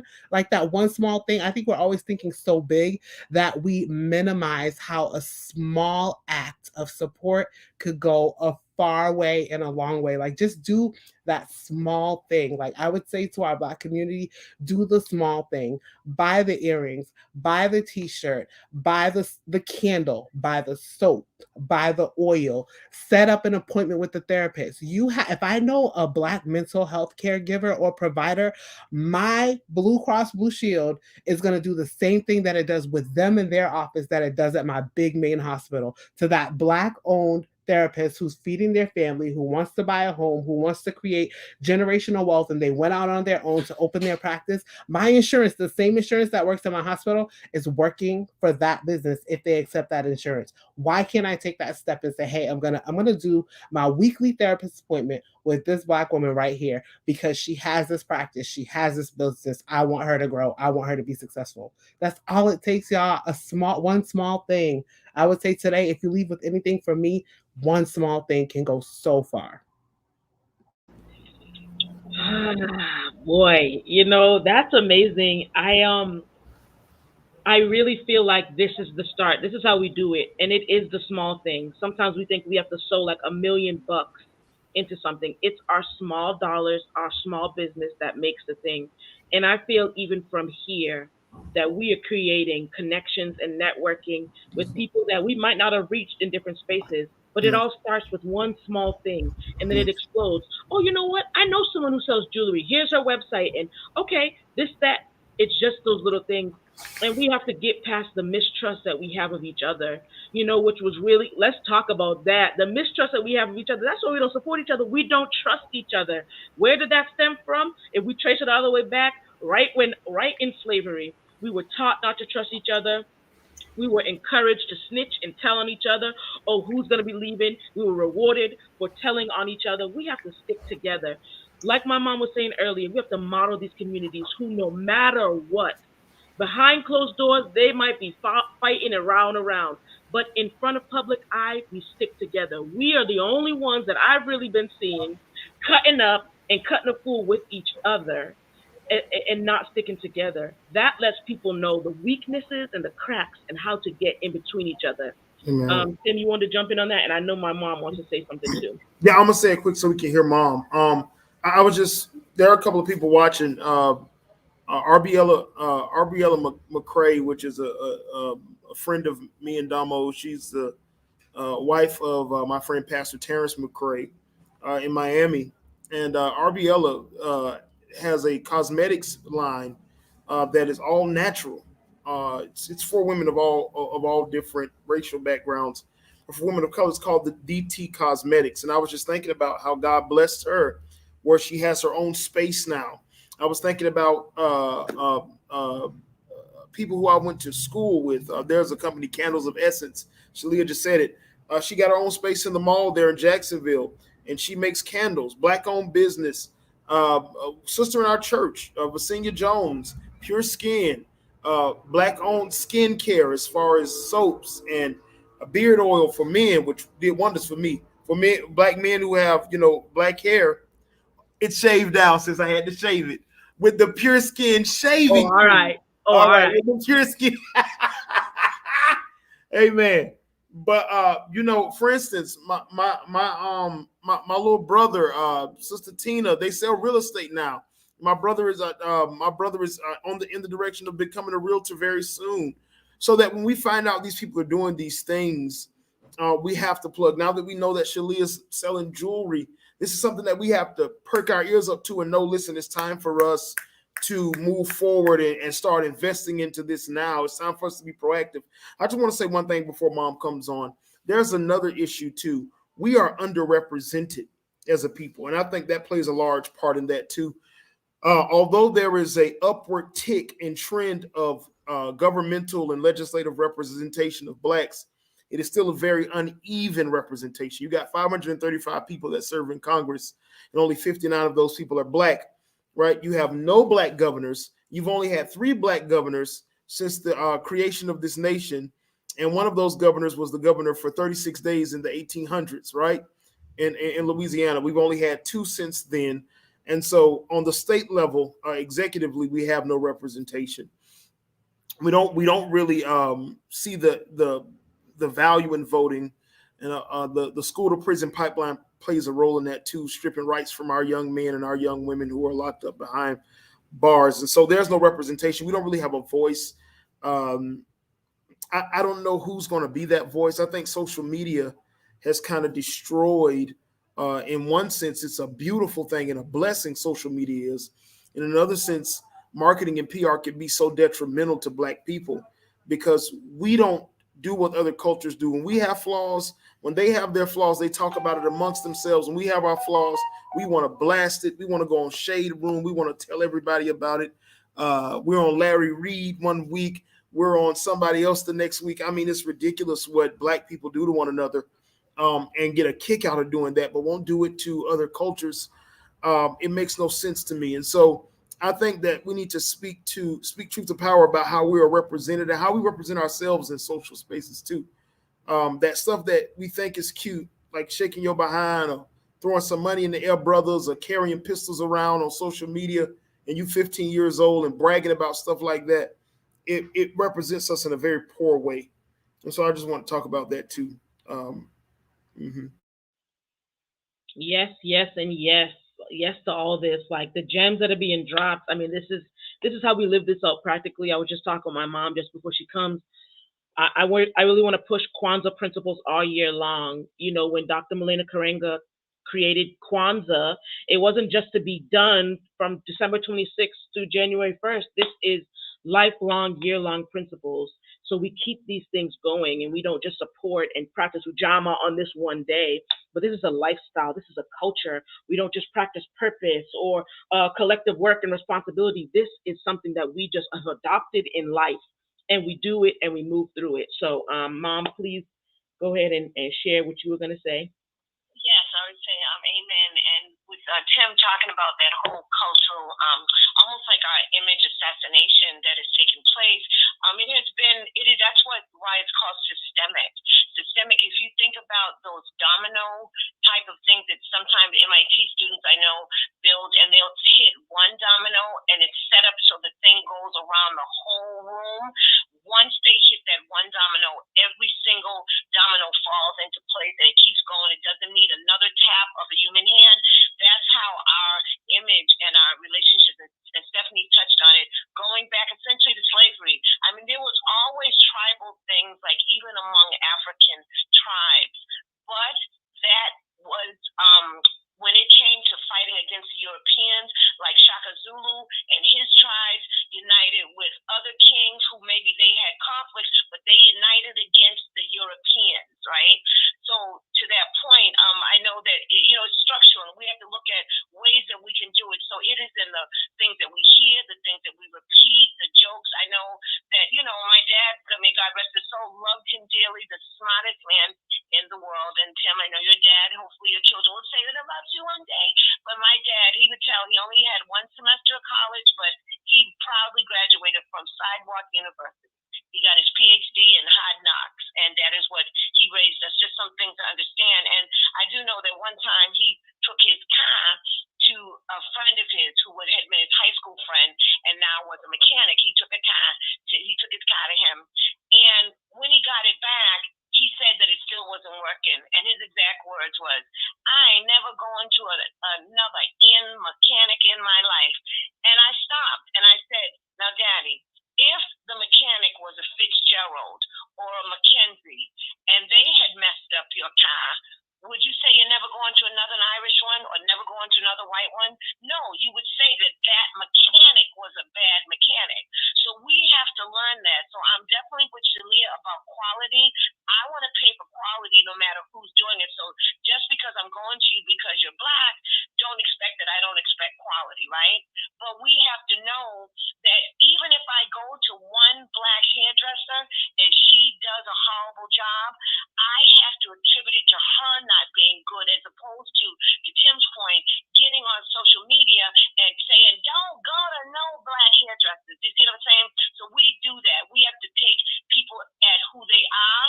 small thing. I think we're always thinking so big that we minimize how a small act of support could go a far way and a long way. Like just do that small thing. Like I would say to our Black community, do the small thing. Buy the earrings, buy the t-shirt, buy the candle, buy the soap, buy the oil, set up an appointment with the therapist. If I know a Black mental health caregiver or provider, my Blue Cross Blue Shield is going to do the same thing that it does with them in their office that it does at my big main hospital to that Black owned therapist who's feeding their family, who wants to buy a home, who wants to create generational wealth, and they went out on their own to open their practice. My insurance, the same insurance that works at my hospital, is working for that business if they accept that insurance. Why can't I take that step and say, hey, I'm gonna do my weekly therapist appointment with this Black woman right here because she has this practice, she has this business. I want her to grow. I want her to be successful. That's all it takes, y'all. One small thing. I would say today, if you leave with anything from me, one small thing can go so far. Boy, that's amazing. I really feel like this is the start. This is how we do it. And it is the small things. Sometimes we think we have to sow like $1 million into something. It's our small dollars, our small business that makes the thing. And I feel even from here that we are creating connections and networking with people that we might not have reached in different spaces. But it all starts with one small thing and then it explodes. Oh, you know what? I know someone who sells jewelry. Here's her website. And okay, this, that. It's just those little things, and we have to get past the mistrust that we have of each other, which was really, let's talk about that. The mistrust that we have of each other, that's why we don't support each other. We don't trust each other. Where did that stem from? If we trace it all the way back, right in slavery, we were taught not to trust each other. We were encouraged to snitch and tell on each other. Oh, who's going to be leaving? We were rewarded for telling on each other. We have to stick together. Like my mom was saying earlier, we have to model these communities who, no matter what, behind closed doors, they might be fighting around, but in front of public eye, we stick together. We are the only ones that I've really been seeing cutting up and cutting a fool with each other and not sticking together. That lets people know the weaknesses and the cracks and how to get in between each other. Tim, you want to jump in on that? And I know my mom wants to say something too. Yeah, I'm gonna say it quick so we can hear Mom. There are a couple of people watching. Arbiella McCrae, which is a friend of me and Damo. She's the wife of my friend Pastor Terrence McCrae in Miami, and Arbiella has a cosmetics line that is all natural. It's for women of all different racial backgrounds. For women of color, it's called the DT Cosmetics. And I was just thinking about how God blessed her, where she has her own space now. I was thinking about people who I went to school with. There's a company, Candles of Essence. Shalia just said it. She got her own space in the mall there in Jacksonville, and she makes candles, Black-owned business. Sister in our church, Vasenia Jones, Pure Skin, Black-owned skincare as far as soaps and beard oil for men, which did wonders for me. For men, Black men who have, black hair, it shaved down since I had to shave it with the Pure Skin shaving. Oh, all right. All right. With the Pure Skin. Amen. But for instance, my little brother, Sister Tina, they sell real estate now. My brother is in the direction of becoming a realtor very soon. So that when we find out these people are doing these things, we have to plug. Now that we know that Shalia is selling jewelry, this is something that we have to perk our ears up to and know, listen, it's time for us to move forward and start investing into this now. It's time for us to be proactive. I just want to say one thing before Mom comes on. There's another issue too. We are underrepresented as a people, and I think that plays a large part in that too. Although there is a upward tick in trend of governmental and legislative representation of Blacks, it is still a very uneven representation. You got 535 people that serve in Congress, and only 59 of those people are Black, right? You have no Black governors. You've only had 3 Black governors since the creation of this nation, and one of those governors was the governor for 36 days in the 1800s, right? In Louisiana, we've only had 2 since then. And so on the state level, executively, we have no representation. We don't really see the value in voting, and the school to prison pipeline plays a role in that too, stripping rights from our young men and our young women who are locked up behind bars. And so there's no representation. We don't really have a voice. I don't know who's going to be that voice. I think social media has kind of destroyed In one sense, it's a beautiful thing and a blessing. Social media is. In another sense, marketing and PR can be so detrimental to Black people because we don't do what other cultures do. When we have flaws, when they have their flaws, they talk about it amongst themselves. When we have our flaws, we want to blast it. We want to go on Shade Room. We want to tell everybody about it. We're on Larry Reed one week. We're on somebody else the next week. I mean, it's ridiculous what Black people do to one another, and get a kick out of doing that, but won't do it to other cultures. It makes no sense to me. And so I think that we need to speak truth to power about how we are represented and how we represent ourselves in social spaces too. That stuff that we think is cute, like shaking your behind or throwing some money in the air, brothers, or carrying pistols around on social media, and you 15 years old and bragging about stuff like that, it represents us in a very poor way. And so I just want to talk about that too. Mhm. Yes, yes, and yes, yes to all this. Like the gems that are being dropped. I mean, this is how we live this out practically. I was just talking with my mom just before she comes. I really want to push Kwanzaa principles all year long. You know, when Dr. Malena Karenga created Kwanzaa, it wasn't just to be done from December 26th to January 1st. This is lifelong, year long principles. So we keep these things going and we don't just support and practice Ujamaa on this one day, but this is a lifestyle. This is a culture. We don't just practice purpose or collective work and responsibility. This is something that we just have adopted in life and we do it and we move through it. So, Mom, please go ahead and share what you were going to say. Yes, I would say amen. And with Tim talking about that whole cultural, almost like our image assassination that has taken place, it has been, that's why it's called systemic. Systemic, if you think about those domino type of things that sometimes MIT students I know build, and they'll hit one domino and it's set up so the thing goes around the whole room. Once they hit that one domino, every single domino falls into place and it keeps going. It doesn't need another tap of a human hand. That's how our image and our relationship, and Stephanie touched on it, going back essentially to slavery. I mean, there was always tribal things, like even among African tribes, but that was when it came to fighting against the Europeans, like Shaka Zulu and his tribes united with other kings who maybe they had conflicts, but they united against the Europeans, right? So to that point, I know that it's structural. We have to look at ways that we can do it. So it is in the things that we hear, the things that we repeat, the jokes. I know that my dad, may God rest his soul, loved him dearly, the smartest man in the world. And Tim, I know your dad. Hopefully your children will say that about you one day. But my dad, he would tell he only had one semester of college, but he proudly graduated from Sidewalk University. He got his PhD in hard knocks, and that is what he raised us. Just some things to understand. And I do know that one time he took his car to a friend of his who had been his high school friend and now was a mechanic. He took his car to him, and when he got it back, he said that it still wasn't working. And his exact words was, "I ain't never going to another mechanic in my life." And I stopped and I said, "Now, Daddy, if the mechanic was a Fitzgerald or a McKenzie and they had messed up your car, would you say you're never going to another Irish one or never going to another white one? No, you would say that that mechanic was a bad mechanic." So we have to learn that. So I'm definitely with Shalia about quality. I want to pay for quality no matter who's doing it. So just because I'm going to you because you're Black, don't expect that I don't expect quality, right? But we have to know that even if I go to one Black hairdresser and she does a horrible job, I have to attribute it to her not being good, as opposed to Tim's point, getting on social media and saying, "Don't go to no Black hairdressers." You see what I'm saying? So we do that. We have to take people at who they are,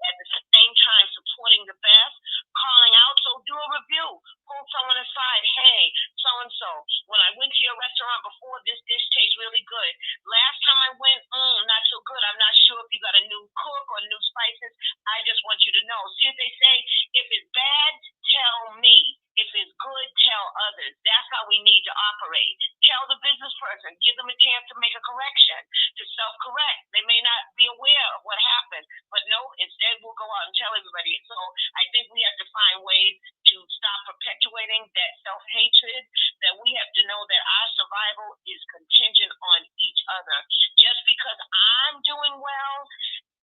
at the same time supporting the best, calling out. So do a review. Pull someone aside. "Hey, so-and-so, when I went to your restaurant before, this dish tastes really good. Last time I went, not so good. I'm not sure if you got a new cook or new spices. I just want you to know." See what they say? If it's bad, tell me. If it's good, tell others. That's how we need to operate. Tell the business person. Give them a chance to make a correction, to self-correct. They may not be aware of what happened, but no, instead we'll go out and tell everybody. So I think we have to find ways to stop perpetuating that self-hatred, that we have to know that our survival is contingent on each other. Just because I'm doing well,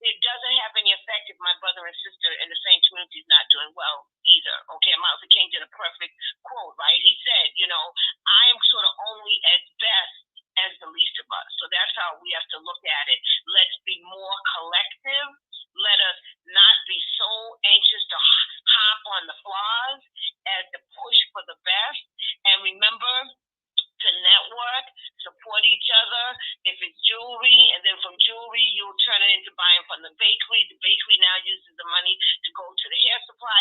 it doesn't have any effect if my brother and sister in the same community is not doing well either. Okay, Martin Luther King did a perfect quote, right? He said, I am sort of only as best as the least of us. So that's how we have to look at it. Let's be more collective. Let us not be so anxious to hop on the flaws as to push for the best. And remember to network, support each other. If it's jewelry, and then from jewelry, you'll turn it into buying from the bakery. The bakery now uses the money to go to the hair supply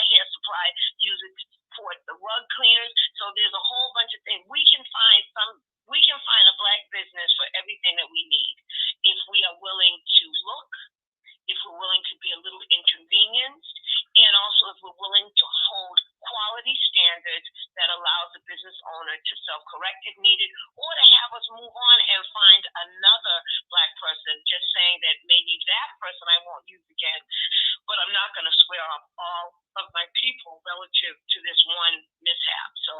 use it to support the rug cleaners. So there's a whole bunch of things. We can find a Black business for everything that we need if we are willing to look, if we're willing to be a little inconvenienced, and also if we're willing to hold quality standards that allows the business owner to self-correct if needed, or to have us move on and find another Black person, just saying that maybe that person I won't use again, but I'm not going to swear off all of my people relative to this one mishap. So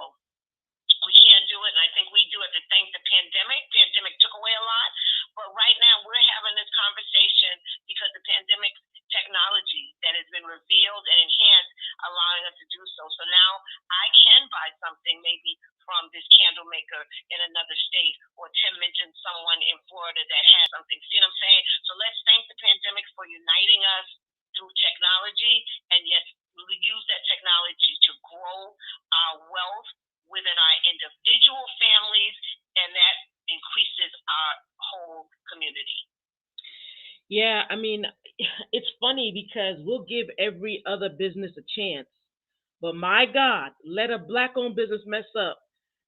we can't do it, and I think we do have to thank the pandemic. Pandemic took away a lot, but right now we're having this conversation because the pandemic technology that has been revealed and enhanced, allowing us to do so. So now I can buy something maybe from this candle maker in another state, or Tim mentioned someone in Florida that has something. See what I'm saying? So let's thank the pandemic for uniting us through technology, and yes, we'll use that technology to grow our wealth within our individual families, and that increases our whole community. Yeah, I mean, it's funny because we'll give every other business a chance. But my God, let a Black owned business mess up.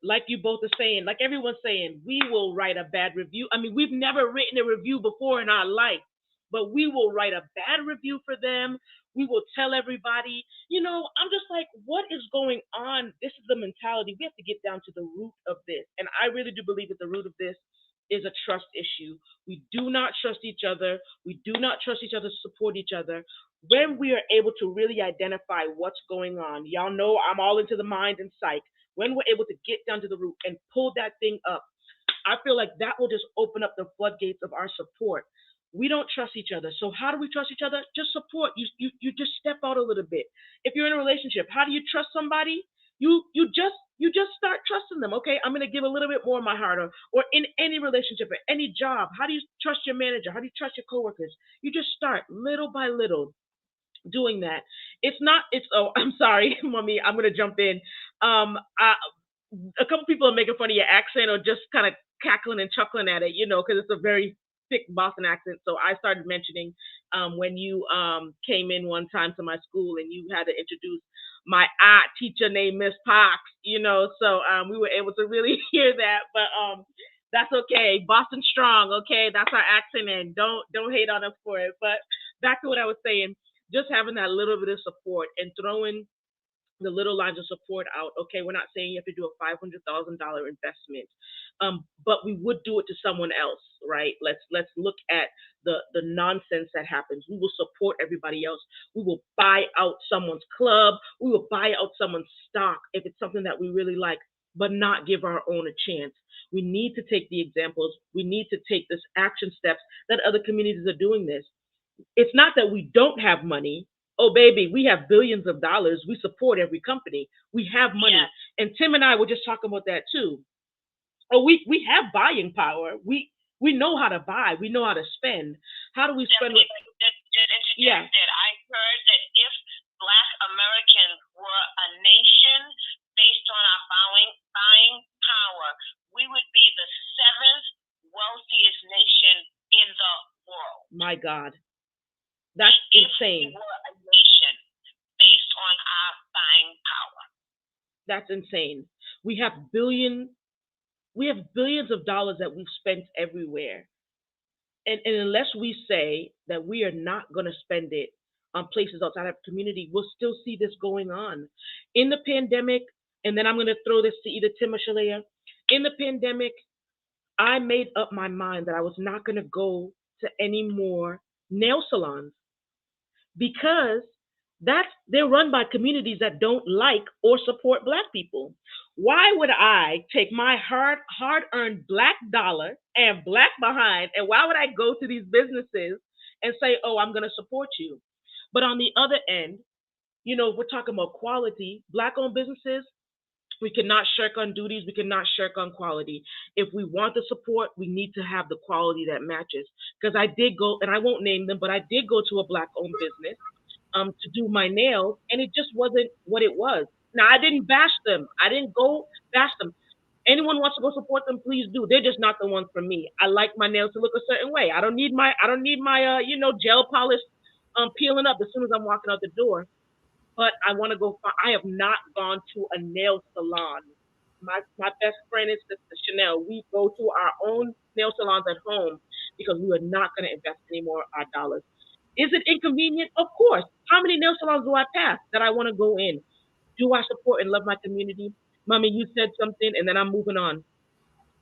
Like you both are saying, like everyone's saying, we will write a bad review. I mean, we've never written a review before in our life, but we will write a bad review for them. We will tell everybody, I'm just like, what is going on? This is the mentality. We have to get down to the root of this. And I really do believe that the root of this is a trust issue. We do not trust each other. We do not trust each other to support each other. When we are able to really identify what's going on, y'all know I'm all into the mind and psych. When we're able to get down to the root and pull that thing up, I feel like that will just open up the floodgates of our support. We don't trust each other. So how do we trust each other? Just support. You just step out a little bit. If you're in a relationship, how do you trust somebody? You just start trusting them. Okay, I'm gonna give a little bit more of my heart, or in any relationship or any job. How do you trust your manager? How do you trust your coworkers? You just start little by little doing that. I'm sorry, mommy, I'm gonna jump in. A couple people are making fun of your accent or just kind of cackling and chuckling at it, because it's a very thick Boston accent. So I started mentioning when you came in one time to my school and you had to introduce my art teacher named Miss Parks, so we were able to really hear that. But that's okay. Boston strong, okay? That's our accent, and don't hate on us for it. But back to what I was saying, just having that little bit of support and throwing the little lines of support out. Okay, we're not saying you have to do a $500,000 investment, but we would do it to someone else, right? Let's look at the nonsense that happens. We will support everybody else. We will buy out someone's club. We will buy out someone's stock if it's something that we really like, but not give our own a chance. We need to take the examples. We need to take this action steps that other communities are doing this. It's not that we don't have money. Oh, baby, we have billions of dollars. We support every company. We have money. Yeah. And Tim and I were just talking about that too. Oh, we have buying power. We know how to buy. We know how to spend. How do we spend? Yeah. That I heard that if Black Americans were a nation based on our buying power, we would be the 7th wealthiest nation in the world. My God. That's insane. If we were a nation based on our buying power. That's insane. We have billions of dollars that we've spent everywhere. And unless we say that we are not going to spend it on places outside of the community, we'll still see this going on. In the pandemic, and then I'm going to throw this to either Tim or Shalea. In the pandemic, I made up my mind that I was not going to go to any more nail salons because They're run by communities that don't like or support black people. Why would I take my hard earned black dollar and black behind, and why would I go to these businesses and say, "Oh, I'm going to support you"? But on the other end, we're talking about quality. Black owned businesses, we cannot shirk on duties. We cannot shirk on quality. If we want the support, we need to have the quality that matches. Because I did go, and I won't name them, but I did go to a black owned business to do my nails, and it just wasn't what it was. Now I didn't bash them. I didn't go bash them. Anyone wants to go support them, please do. They're just not the ones for me. I like my nails to look a certain way. I don't need my gel polish peeling up as soon as I'm walking out the door. But I want to go. I have not gone to a nail salon. My best friend is Sister Chanel. We go to our own nail salons at home because we are not going to invest any more our dollars. Is it inconvenient? Of course. How many nail salons do I pass that I want to go in? Do I support and love my community? Mommy, you said something, and then I'm moving on.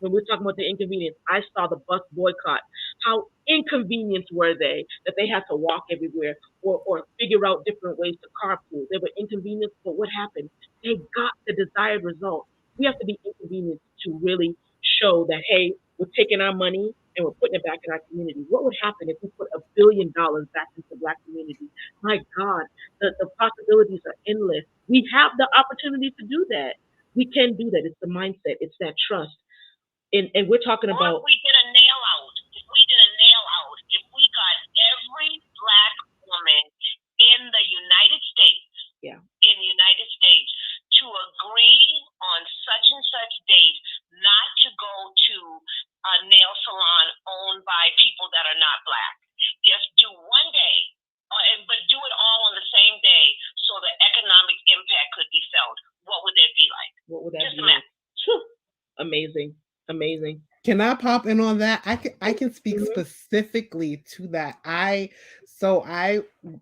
When we're talking about the inconvenience, I saw the bus boycott. How inconvenienced were they that they had to walk everywhere or figure out different ways to carpool? They were inconvenienced, but what happened? They got the desired result. We have to be inconvenienced to really show that, hey, we're taking our money and we're putting it back in our community. What would happen if we put $1 billion back into the black community? My God, the possibilities are endless. We have the opportunity to do that. We can do that. It's the mindset. It's that trust and we're talking Or if about we did a nail out, if we got every black woman in the United States, yeah, to agree on such and such date not to go to a nail salon owned by people that are not black. Just do one day, but do it all on the same day so the economic impact could be felt. What would that be like? What would that Just be like? Amazing, amazing. Can I pop in on that? I can speak Mhm. specifically to that. I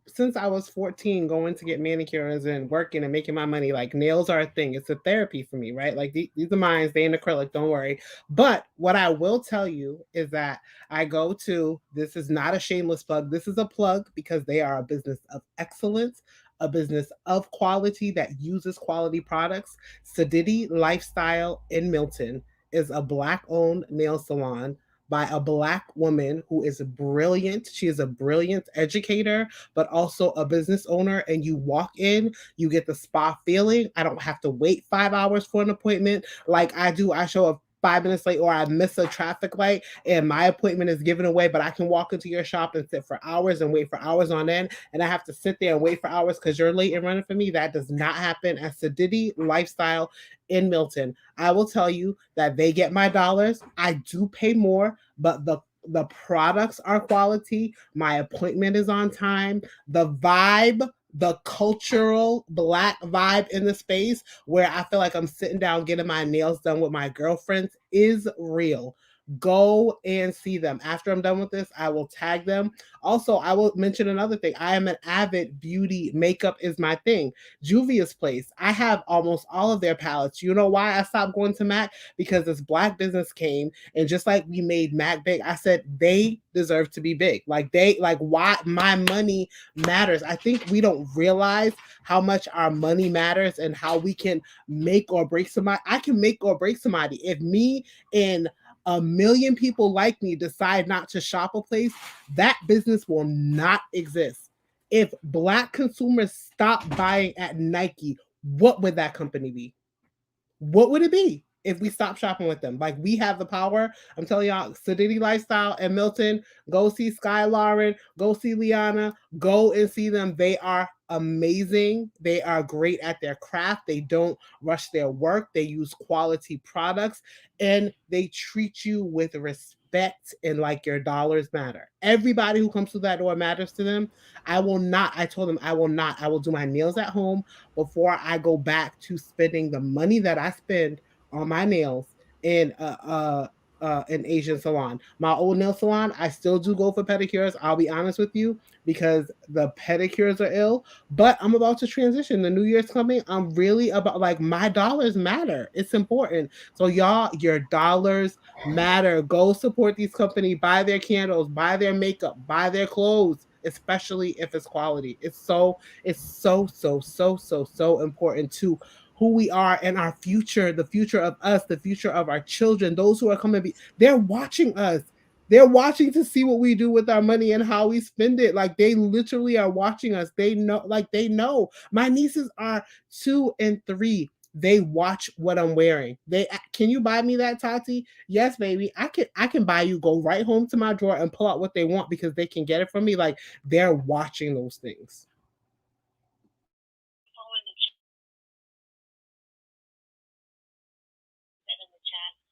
since I was 14 going to get manicures and working and making my money, like nails are a thing. It's a therapy for me, right? Like these are mine, they in acrylic, don't worry. But what I will tell you is that I go to, this is not a shameless plug. This is a plug because they are a business of excellence, a business of quality that uses quality products. Sedity Lifestyle in Milton is a black owned nail salon by a black woman who is brilliant. She is a brilliant educator, but also a business owner. And you walk in, you get the spa feeling. I don't have to wait 5 hours for an appointment like I do. I show up 5 minutes late or I miss a traffic light and my appointment is given away, but I can walk into your shop and sit for hours and wait for hours on end. And I have to sit there and wait for hours because you're late and running for me. That does not happen at Sedity Lifestyle in Milton. I will tell you that they get my dollars. I do pay more, but the products are quality. My appointment is on time. The vibe, the cultural black vibe in the space where I feel like I'm sitting down getting my nails done with my girlfriends is real. Go and see them. After I'm done with this, I will tag them. Also, I will mention another thing. I am an avid beauty, makeup is my thing. Juvia's Place. I have almost all of their palettes. You know why I stopped going to MAC? Because this black business came and just like we made MAC big, I said they deserve to be big. Like why my money matters. I think we don't realize how much our money matters and how we can make or break somebody. I can make or break somebody. If me and a million people like me decide not to shop a place, that business will not exist. If black consumers stop buying at Nike, what would that company be? What would it be if we stop shopping with them? Like we have the power. I'm telling y'all, Sedity Lifestyle and Milton, go see Sky Lauren, go see Liana, go and see them. They are amazing. They are great at their craft. They don't rush their work. They use quality products and they treat you with respect and like your dollars matter. Everybody who comes through that door matters to them. I told them I will do my nails at home before I go back to spending the money that I spend on my nails in an Asian salon. My old nail salon, I still do go for pedicures. I'll be honest with you because the pedicures are ill. But I'm about to transition. The new year's coming. I'm really about like my dollars matter. It's important. So y'all, your dollars matter. Go support these companies. Buy their candles. Buy their makeup. Buy their clothes. especially if it's quality. It's so important to who we are and our future, the future of us, the future of our children, those who are coming. They're watching us. They're watching to see what we do with our money and how we spend it. Like they literally are watching us. They know, like they know. My nieces are 2 and 3. They watch what I'm wearing. Can you buy me that, Tati? Yes, baby. I can buy you. Go right home to my drawer and pull out what they want because they can get it from me. Like they're watching those things.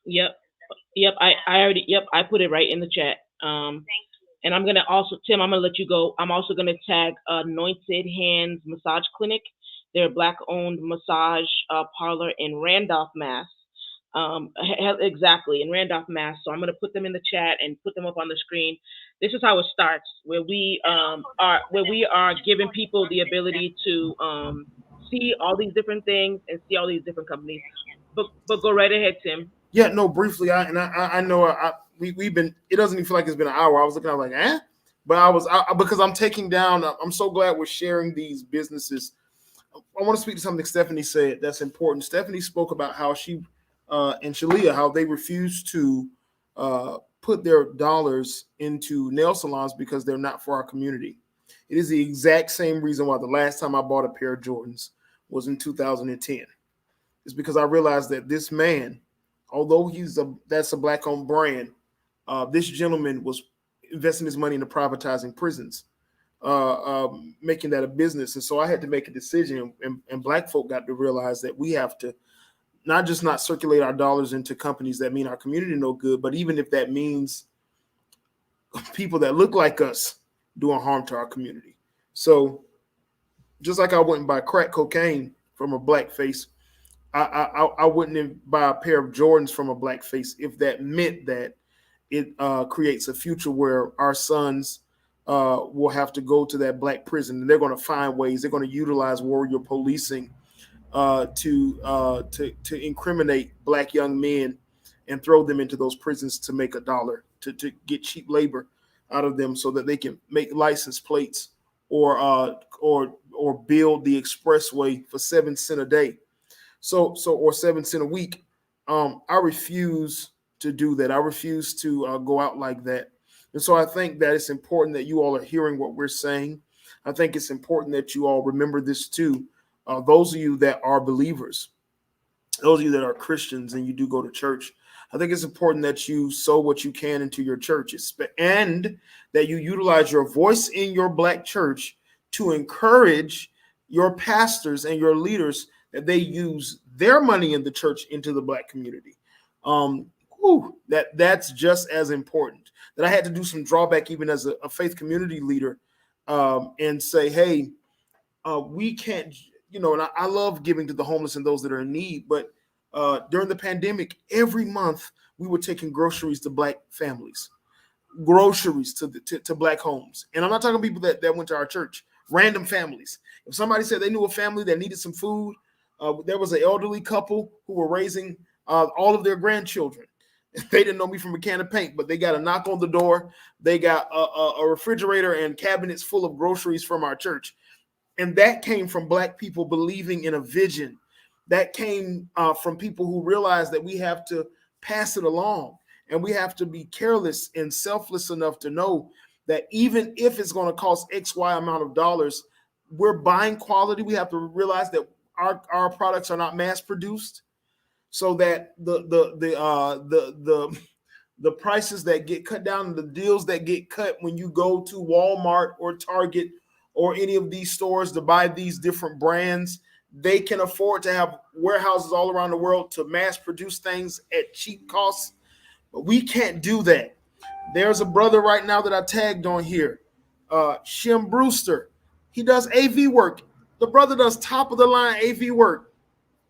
Yep. Yep. I already, yep, I put it right in the chat. And I'm gonna also, Tim, I'm gonna let you go. I'm also gonna tag Anointed Hands Massage Clinic. They're a Black-owned massage parlor in Randolph, Mass. Exactly, in Randolph, Mass. So I'm gonna put them in the chat and put them up on the screen. This is how it starts, where we are giving people the ability to see all these different things and see all these different companies. But go right ahead, Tim. Yeah, no, briefly, I know we've been. It doesn't even feel like it's been an hour. I was looking, I was like, but because I'm taking down. I'm so glad we're sharing these businesses. I want to speak to something Stephanie said that's important. Stephanie spoke about how she and Shalia, how they refuse to put their dollars into nail salons because they're not for our community. It is the exact same reason why the last time I bought a pair of Jordans was in 2010. It's because I realized that this man, although that's a Black-owned brand, this gentleman was investing his money into privatizing prisons, making that a business. And so I had to make a decision, and Black folk got to realize that we have to not just not circulate our dollars into companies that mean our community no good, but even if that means people that look like us doing harm to our community. So just like I wouldn't buy crack cocaine from a Black face, I wouldn't buy a pair of Jordans from a Black face if that meant that it creates a future where our sons will have to go to that Black prison, and they're going to find ways. They're going to utilize warrior policing to incriminate Black young men and throw them into those prisons to make a dollar, to get cheap labor out of them, so that they can make license plates or build the expressway for 7 cents a day. Or 7 cents a week. I refuse to do that. I refuse to go out like that. And so I think that it's important that you all are hearing what we're saying. I think it's important that you all remember this too. Those of you that are believers, those of you that are Christians and you do go to church, I think it's important that you sow what you can into your churches and that you utilize your voice in your Black church to encourage your pastors and your leaders that they use their money in the church into the Black community. That's just as important. That I had to do some drawback even as a faith community leader, and say, hey, we can't, and I love giving to the homeless and those that are in need, but during the pandemic, every month we were taking groceries to Black families, groceries to Black homes. And I'm not talking people that went to our church, random families. If somebody said they knew a family that needed some food, there was an elderly couple who were raising all of their grandchildren. They didn't know me from a can of paint, but they got a knock on the door. They got a refrigerator and cabinets full of groceries from our church. And that came from Black people believing in a vision. That came from people who realized that we have to pass it along, and we have to be careless and selfless enough to know that even if it's going to cost X, Y amount of dollars, we're buying quality. We have to realize that our products are not mass produced, so that the prices that get cut down, the deals that get cut when you go to Walmart or Target or any of these stores to buy these different brands, they can afford to have warehouses all around the world to mass produce things at cheap costs. But we can't do that. There's a brother right now that I tagged on here, Shim Brewster. He does AV work. The brother does top of the line AV work.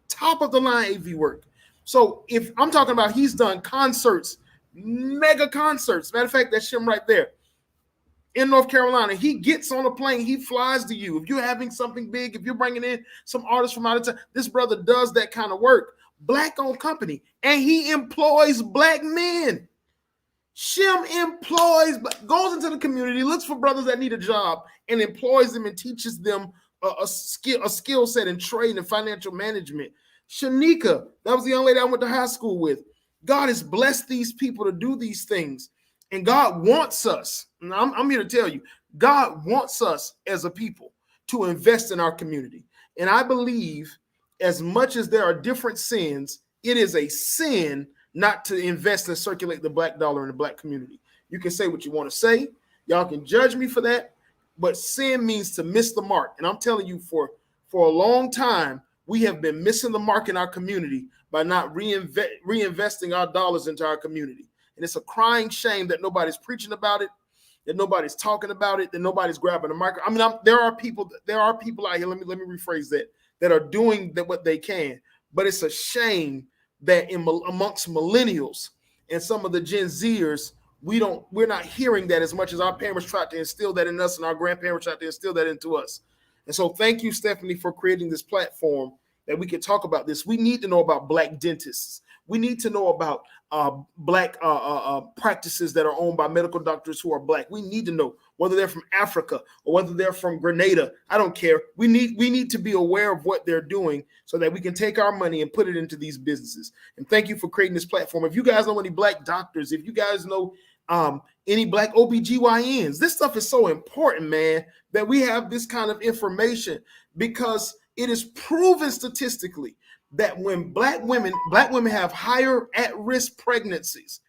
Top of the line AV work. So if I'm talking about, he's done concerts, mega concerts. Matter of fact, that's Shim right there in North Carolina. He gets on a plane, he flies to you. If you're having something big, if you're bringing in some artists from out of town, this brother does that kind of work. Black-owned company, and he employs Black men. Shem employs, goes into the community, looks for brothers that need a job, and employs them and teaches them a skill set in trade and financial management. Shanika, that was the young lady I went to high school with. God has blessed these people to do these things. And God wants us, and I'm here to tell you, God wants us as a people to invest in our community. And I believe as much as there are different sins, it is a sin not to invest and circulate the black dollar in the black community. You can say what you want to say. Y'all can judge me for that. But sin means to miss the mark. And I'm telling you, for a long time, we have been missing the mark in our community by not reinvesting our dollars into our community. And it's a crying shame that nobody's preaching about it, that nobody's talking about it, that nobody's grabbing a mic. I mean, there are people out here. Let me rephrase that are doing what they can. But it's a shame that amongst millennials and some of the Gen Zers, we're not hearing that as much as our parents tried to instill that in us and our grandparents tried to instill that into us. And so thank you, Stephanie, for creating this platform that we can talk about this. We need to know about black dentists. We need to know about black practices that are owned by medical doctors who are black. We need to know whether they're from Africa or whether they're from Grenada. I don't care. We need to be aware of what they're doing so that we can take our money and put it into these businesses. And thank you for creating this platform. If you guys know any black doctors, if you guys know any black OBGYNs, this stuff is so important, man, that we have this kind of information, because it is proven statistically that when black women have higher at-risk pregnancies,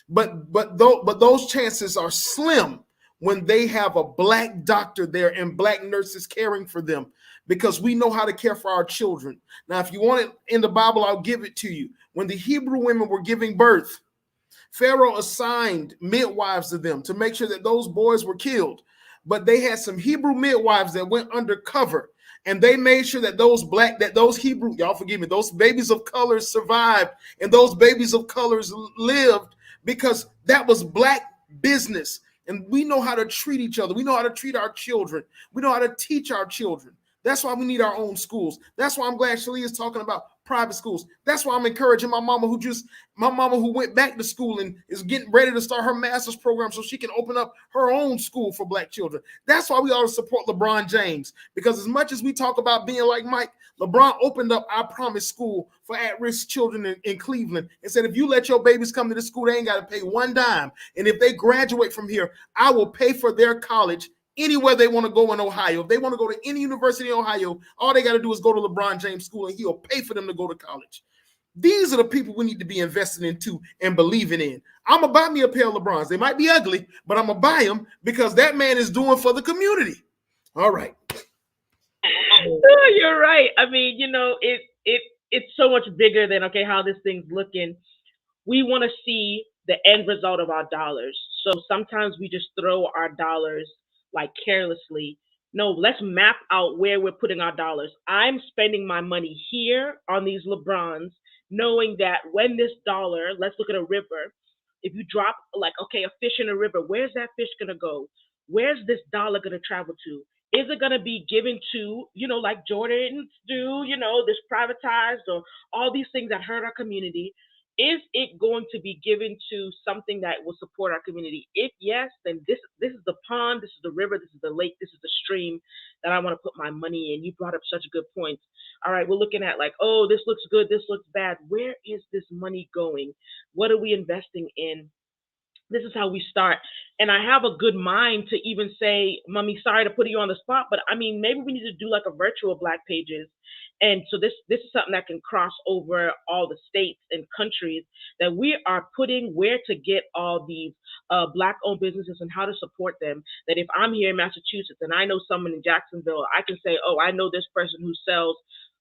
but those chances are slim when they have a black doctor there and black nurses caring for them, because we know how to care for our children. Now, if you want it in the Bible, I'll give it to you. When the Hebrew women were giving birth, Pharaoh assigned midwives to them to make sure that those boys were killed. But they had some Hebrew midwives that went undercover, and they made sure that those Hebrew, y'all forgive me, those babies of color survived, and those babies of colors lived, because that was black business. And we know how to treat each other. We know how to treat our children. We know how to teach our children. That's why we need our own schools. That's why I'm glad Shalia is talking about private schools. That's why I'm encouraging my mama who went back to school and is getting ready to start her master's program so she can open up her own school for black children. That's why we ought to support LeBron James, because as much as we talk about being like Mike, LeBron opened up I Promise School for at-risk children in Cleveland and said, if you let your babies come to this school, they ain't got to pay one dime. And if they graduate from here, I will pay for their college anywhere they want to go in Ohio. If they want to go to any university in Ohio, all they got to do is go to LeBron James School and he'll pay for them to go to college. These are the people we need to be investing into and believing in. I'm going to buy me a pair of LeBrons. They might be ugly, but I'm going to buy them because that man is doing for the community. All right. You're right. I mean, it's so much bigger than, okay, how this thing's looking. We want to see the end result of our dollars. So sometimes we just throw our dollars like carelessly. No, let's map out where we're putting our dollars. I'm spending my money here on these LeBrons, knowing that when this dollar, let's look at a river. If you drop like, okay, a fish in a river, where's that fish going to go? Where's this dollar going to travel to? Is it going to be given to, like Jordans do, this privatized or all these things that hurt our community? Is it going to be given to something that will support our community? If yes, then this is the pond, this is the river, this is the lake, this is the stream that I want to put my money in. You brought up such good points. All right, we're looking at like, oh, this looks good, this looks bad. Where is this money going? What are we investing in? This is how we start. And I have a good mind to even say, Mommy, sorry to put you on the spot, but I mean, maybe we need to do like a virtual Black Pages. And so this is something that can cross over all the states and countries, that we are putting where to get all these Black-owned businesses and how to support them. That if I'm here in Massachusetts and I know someone in Jacksonville, I can say, oh, I know this person who sells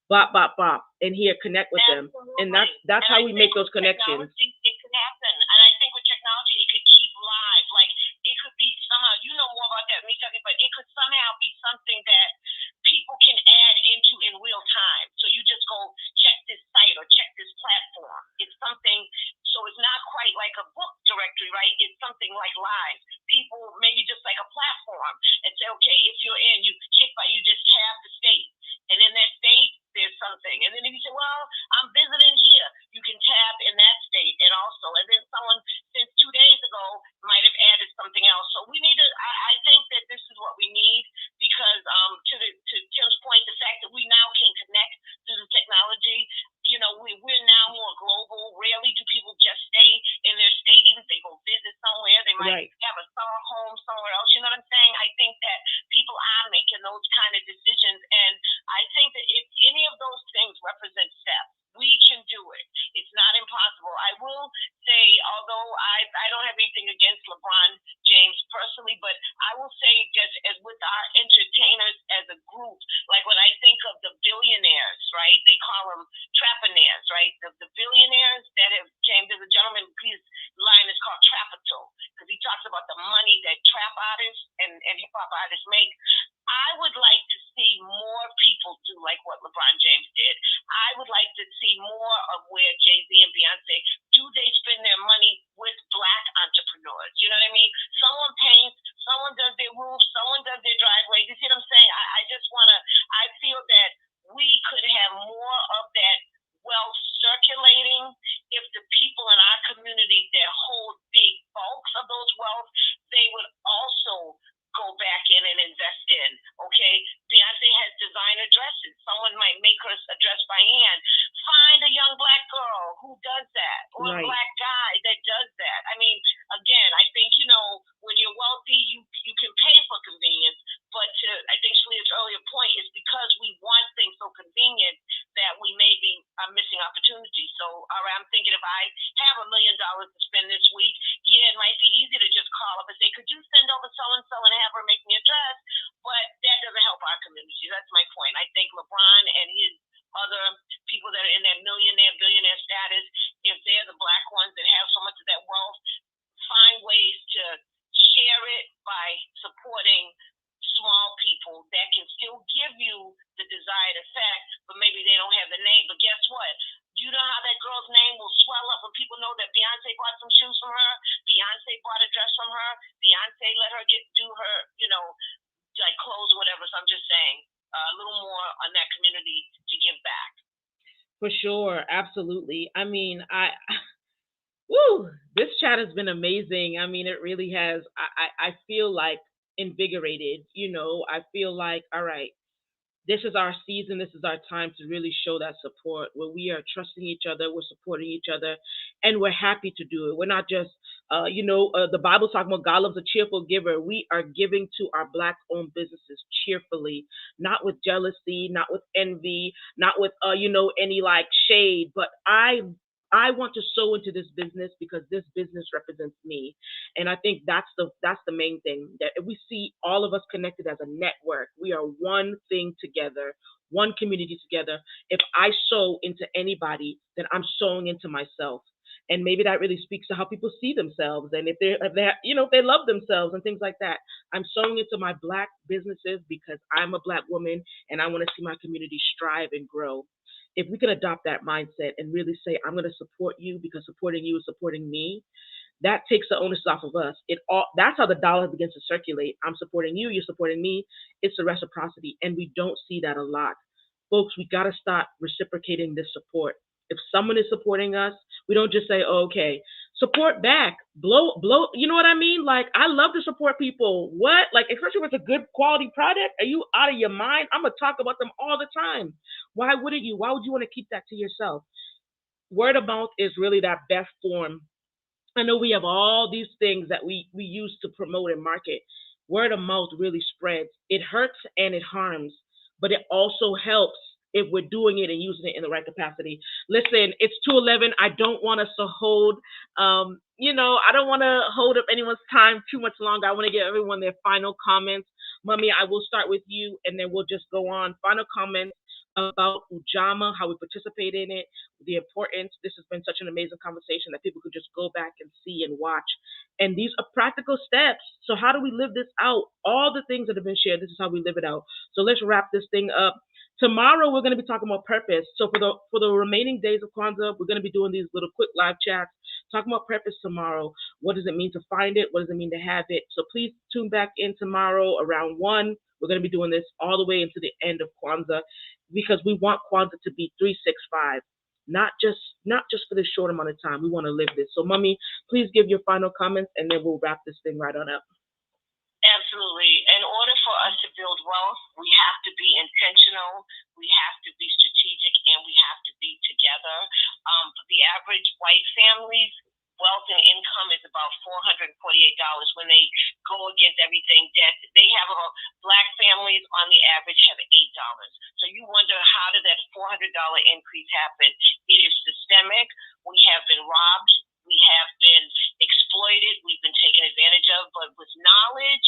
bop, bop, bop, and here, connect with them. And that's how we make those connections. It could happen. And I think with technology, it could keep live. Like, it could be somehow, you know more about that than me, Tucky, but it could somehow be something that people can add into in real time. So you just go check this site or check this platform. It's something, so it's not quite like a book directory, right? It's something like live. People, maybe just like a platform, and say, okay, if you're in, you just tab the state. And in that state, there's something. And then if you say, well, I'm visiting here, you can tab in that state. And also, and then someone sends 2 2 days ago might have added something else. So we need to. I think that this is what we need because to Tim's point, the fact that we now can connect through the technology. We're now more global. Rarely do people just stay in their state, even if they go visit somewhere. They might have a summer home somewhere else. You know what I'm saying? I think that people are making those kind of decisions. And I think that if any of those things represent steps, we can do it. It's not impossible. I will say, although I don't have anything against LeBron James personally, but I will say just as with our entertainers as a group, like when I think of the billionaires, right? They call them trappinaires, right? The billionaires that have came, there's a gentleman, his line is called Trapato, because he talks about the money that trap artists and hip hop artists make. I would like to see more people do like what LeBron James did. I would like to see more of where Jay-Z and Beyonce, do they spend their money with Black entrepreneurs? You know what I mean? Someone paints, someone does their roof, someone does their driveway. You see what I'm saying? I feel that we could have more of that wealth circulating if the people in our community that hold big bulks of those wealth, they would also go back in and invest in. Okay, Beyonce has designer dresses. Someone might make her a dress by hand. Find a young Black girl who does that, or a Black guy that does that. I mean, again, I think when you're wealthy, you can pay for convenience. But I think Shalia's earlier point is because we want things so convenient that we maybe are missing opportunities. So I'm thinking if I have $1 million to spend this week, it might be easy to just call up and say, could you send over so-and-so and have her make me a dress? But that doesn't help our community. That's my point. I think LeBron and his other people that are in that millionaire, billionaire status, if they're the Black ones that have so much of that wealth, find ways to share it by supporting small people that can still give you the desired effect, but maybe they don't have the name. But guess what? You know how that girl's name will swell up when people know that Beyonce bought some shoes from her, Beyonce bought a dress from her, Beyonce let her do her, like clothes or whatever. So I'm just saying a little more on that community to give back. For sure, absolutely. I mean, this chat has been amazing. I mean, it really has. I feel like invigorated. I feel like, all right, this is our season. This is our time to really show that support where we are trusting each other, we're supporting each other, and we're happy to do it. We're not just, the Bible's talking about God loves a cheerful giver. We are giving to our Black owned businesses cheerfully, not with jealousy, not with envy, not with, any like shade, but I want to sow into this business because this business represents me. And I think that's the main thing, that if we see all of us connected as a network, we are one thing together, one community together. If I sow into anybody, then I'm sowing into myself. And maybe that really speaks to how people see themselves. And if they love themselves and things like that. I'm sowing into my Black businesses because I'm a Black woman and I want to see my community strive and grow. If we can adopt that mindset and really say, I'm going to support you because supporting you is supporting me, that takes the onus off of us. That's how the dollar begins to circulate. I'm supporting you, you're supporting me. It's the reciprocity. And we don't see that a lot. Folks, we got to start reciprocating this support. If someone is supporting us, we don't just say, oh, okay, support back, blow, you know what I mean? Like, I love to support people. What? Like, especially with a good quality product, are you out of your mind? I'm going to talk about them all the time. Why wouldn't you? Why would you want to keep that to yourself? Word of mouth is really that best form. I know we have all these things that we use to promote and market. Word of mouth really spreads. It hurts and it harms, but it also helps if we're doing it and using it in the right capacity. Listen, it's 2:11. I don't want us to hold, I don't want to hold up anyone's time too much longer. I want to give everyone their final comments. Mummy, I will start with you, and then we'll just go on. Final comments about Ujamaa, how we participate in it, the importance. This has been such an amazing conversation that people could just go back and see and watch. And these are practical steps. So how do we live this out? All the things that have been shared, this is how we live it out. So let's wrap this thing up. Tomorrow, we're going to be talking about purpose. So for the remaining days of Kwanzaa, we're going to be doing these little quick live chats, talking about purpose tomorrow. What does it mean to find it? What does it mean to have it? So please tune back in tomorrow around 1. We're going to be doing this all the way into the end of Kwanzaa because we want Kwanzaa to be 365. not just for this short amount of time. We want to live this. So, Mummy, please give your final comments, and then we'll wrap this thing right on up. Absolutely. In order for us to build wealth, we have to be intentional, we have to be strategic, and we have to be together. For the average white families, wealth and income is about $448 when they go against everything debt. They have black families on the average have $8. So you wonder, how did that $400 increase happen? It is systemic. We have been robbed. We have been exploited. We've been taken advantage of. But with knowledge,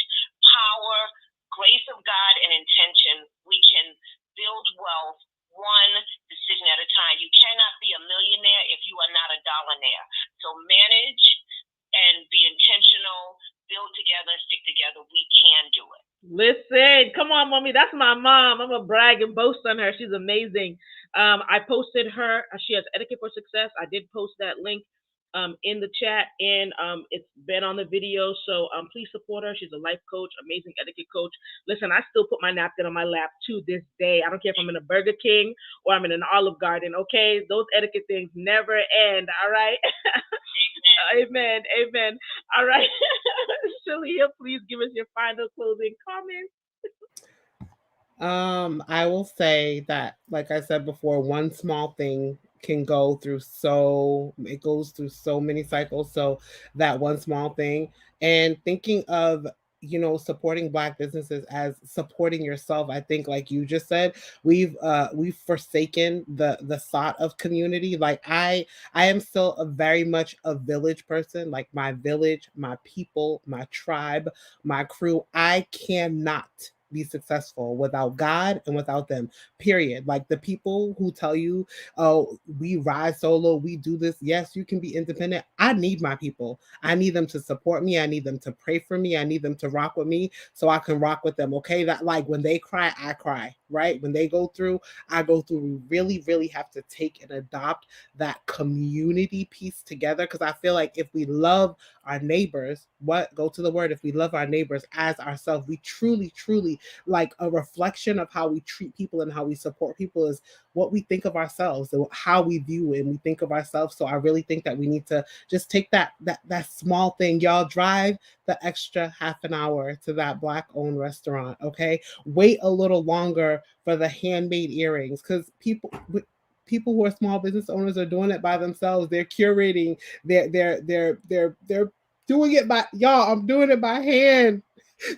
power, grace of God, and intention, we can build wealth one decision at a time. You cannot be a millionaire if you are not a dollionaire. So manage and be intentional, build together, stick together. We can do it. Listen, come on, Mommy. That's my mom. I'm gonna brag and boast on her. She's amazing. I posted her. She has Etiquette for Success. I did post that link in the chat, and it's been on the video. So please support her. She's a life coach, amazing etiquette coach. Listen, I still put my napkin on my lap to this day. I don't care if I'm in a Burger King or I'm in an Olive Garden. Okay, those etiquette things never end. All right. Amen. Amen. All right. Shalia, please give us your final closing comments. I will say that, like I said before, one small thing can go through it goes through so many cycles. So that one small thing, and thinking of, supporting black businesses as supporting yourself. I think, like you just said, we've forsaken the thought of community. Like I am still a very much a village person. Like my village, my people, my tribe, my crew. I cannot be successful without God and without them. Period. Like the people who tell you, "Oh, we ride solo, we do this." Yes, you can be independent. I need my people. I need them to support me. I need them to pray for me. I need them to rock with me so I can rock with them. Okay, that, like, when they cry, I cry. Right? When they go through, I go through. We really, really have to take and adopt that community piece together, because I feel like if we love our neighbors, go to the word, if we love our neighbors as ourselves, we truly, truly, like, a reflection of how we treat people and how we support people is what we think of ourselves and how we view and we think of ourselves. So I really think that we need to just take that small thing. Y'all drive the extra half an hour to that black owned restaurant. Okay, wait a little longer for the handmade earrings, because people who are small business owners are doing it by themselves. They're curating. They're doing it by, y'all. I'm doing it by hand.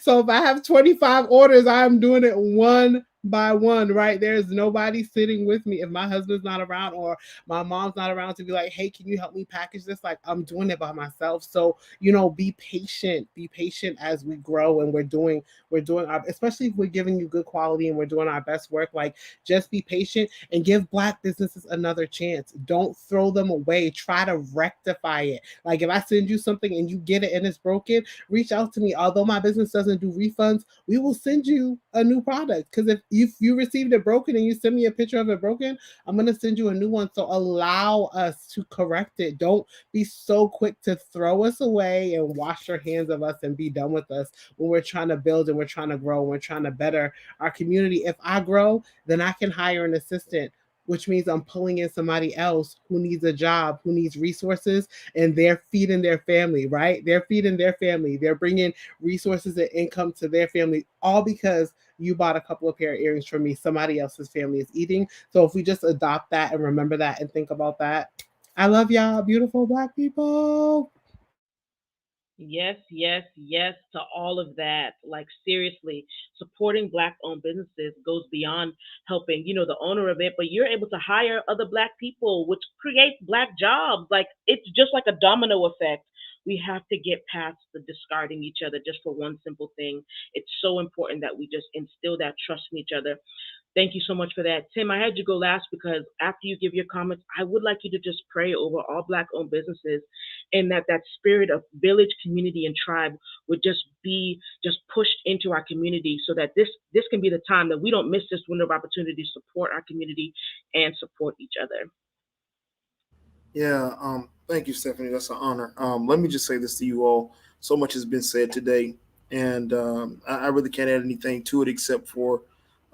So if I have 25 orders, I'm doing it one by one, right? There's nobody sitting with me. If my husband's not around or my mom's not around to be like, "Hey, can you help me package this?" Like, I'm doing it by myself. So, be patient. Be patient as we grow, and we're doing our, especially if we're giving you good quality and we're doing our best work. Like, just be patient and give black businesses another chance. Don't throw them away. Try to rectify it. Like, if I send you something and you get it and it's broken, reach out to me. Although my business doesn't do refunds, we will send you a new product. Because if you received it broken and you send me a picture of it broken, I'm going to send you a new one. So allow us to correct it. Don't be so quick to throw us away and wash your hands of us and be done with us when we're trying to build and we're trying to grow and we're trying to better our community. If I grow, then I can hire an assistant, which means I'm pulling in somebody else who needs a job, who needs resources, and they're feeding their family, right? They're feeding their family. They're bringing resources and income to their family, all because you bought a couple of pair of earrings from me. Somebody else's family is eating. So if we just adopt that and remember that and think about that, I love y'all, beautiful black people. Yes, yes, yes to all of that. Like, seriously, supporting black owned businesses goes beyond helping, the owner of it, but you're able to hire other black people, which creates black jobs. Like, it's just like a domino effect. We have to get past the discarding each other just for one simple thing. It's so important that we just instill that trust in each other. Thank you so much for that. Tim, I had you go last because after you give your comments, I would like you to just pray over all black owned businesses, and that spirit of village, community, and tribe would just be just pushed into our community, so that this can be the time that we don't miss this window of opportunity to support our community and support each other. Yeah, thank you, Stephanie. That's an honor. Let me just say this to you all. So much has been said today, and I really can't add anything to it except for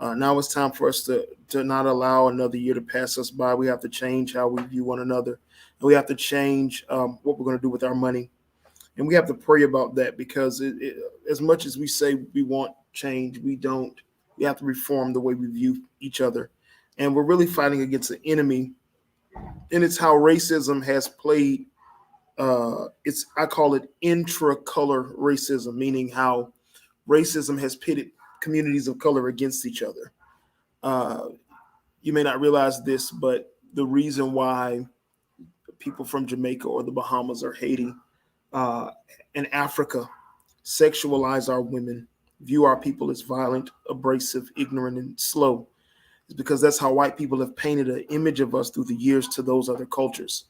Now it's time for us to not allow another year to pass us by. We have to change how we view one another, and we have to change what we're going to do with our money. And we have to pray about that because as much as we say we want change, we don't. We have to reform the way we view each other, and we're really fighting against the enemy. And it's how racism has played. It's I call it intra-color racism, meaning how racism has pitted communities of color against each other. Uh, you may not realize this, but the reason why people from Jamaica or the Bahamas or Haiti uh, and Africa sexualize our women, view our people as violent, abrasive, ignorant, and slow is because that's how white people have painted an image of us through the years to those other cultures.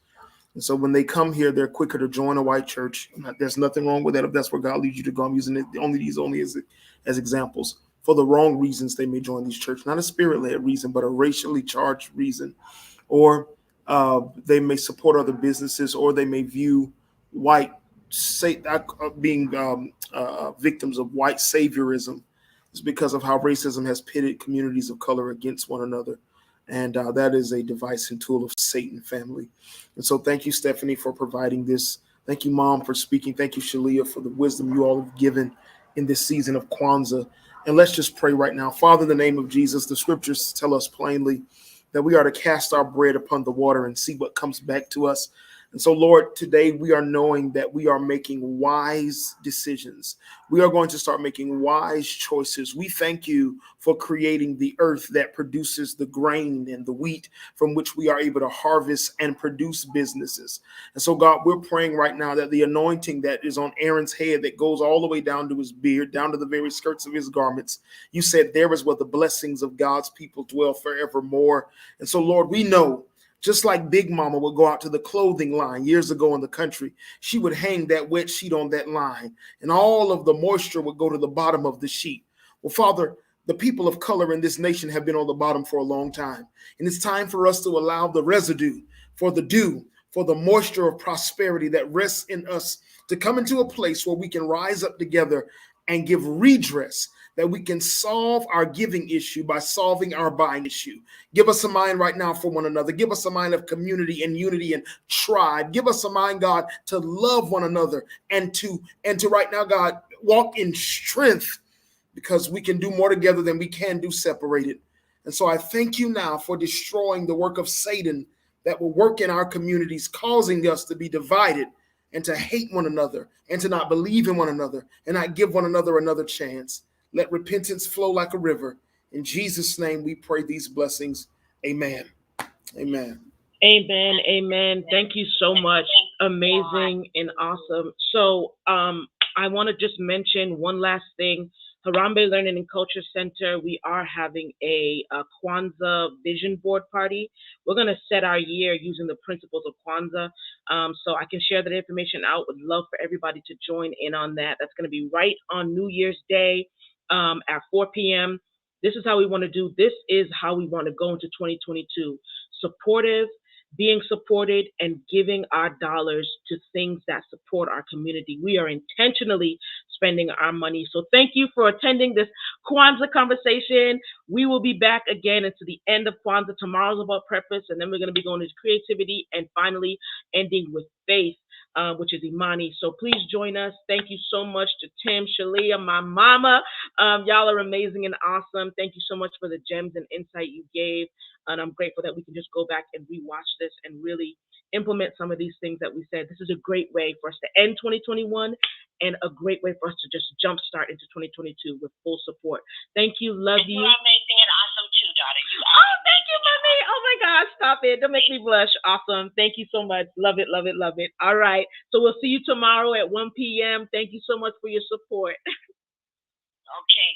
And so when they come here, they're quicker to join a white church. There's nothing wrong with that if that's where God leads you to go. I'm using it only as examples. For the wrong reasons, they may join these churches, not a spirit-led reason, but a racially charged reason. Or they may support other businesses, or they may view white being victims of white saviorism. It's because of how racism has pitted communities of color against one another. And that is a device and tool of Satan, family. And so thank you, Stephanie, for providing this. Thank you, Mom, for speaking. Thank you, Shalia, for the wisdom you all have given in this season of Kwanzaa. And let's just pray right now. Father, in the name of Jesus, the scriptures tell us plainly that we are to cast our bread upon the water and see what comes back to us. And so, Lord, today we are knowing that we are making wise decisions. We are going to start making wise choices. We thank you for creating the earth that produces the grain and the wheat from which we are able to harvest and produce businesses. And so, God, we're praying right now that the anointing that is on Aaron's head that goes all the way down to his beard, down to the very skirts of his garments, you said there is where the blessings of God's people dwell forevermore. And so, Lord, we know just like Big Mama would go out to the clothing line years ago in the country, she would hang that wet sheet on that line, and all of the moisture would go to the bottom of the sheet. Well, Father, the people of color in this nation have been on the bottom for a long time, and it's time for us to allow the residue, for the dew, for the moisture of prosperity that rests in us to come into a place where we can rise up together and give redress, that we can solve our giving issue by solving our buying issue. Give us a mind right now for one another. Give us a mind of community and unity and tribe. Give us a mind, God, to love one another and to right now, God, walk in strength, because we can do more together than we can do separated. And so I thank you now for destroying the work of Satan that will work in our communities, causing us to be divided and to hate one another and to not believe in one another and not give one another another chance. Let repentance flow like a river. In Jesus' name we pray these blessings. Amen. Amen. Amen. Amen. Thank you so much. Amazing and awesome. So I want to just mention one last thing. Harambe Learning and Culture Center, we are having a Kwanzaa vision board party. We're going to set our year using the principles of Kwanzaa. So I can share that information out. Would love for everybody to join in on that. That's going to be right on New Year's Day at 4 p.m. This is how we want to do. This is how we want to go into 2022. Supportive, being supported, and giving our dollars to things that support our community. We are intentionally spending our money. So thank you for attending this Kwanzaa conversation. We will be back again into the end of Kwanzaa. Tomorrow's about purpose, and then we're going to be going into creativity, and finally ending with faith, which is Imani. So please join us. Thank you so much to Tim, Shalia, my mama. Y'all are amazing and awesome. Thank you so much for the gems and insight you gave. And I'm grateful that we can just go back and rewatch this and really implement some of these things that we said. This is a great way for us to end 2021 and a great way for us to just jumpstart into 2022 with full support. Thank you. Love you. You're amazing and awesome too, daughter. Thank you, mommy. Oh my gosh, stop it. Don't make me blush. Awesome. Thank you so much. Love it, love it, love it. All right. So we'll see you tomorrow at 1 p.m. Thank you so much for your support. Okay.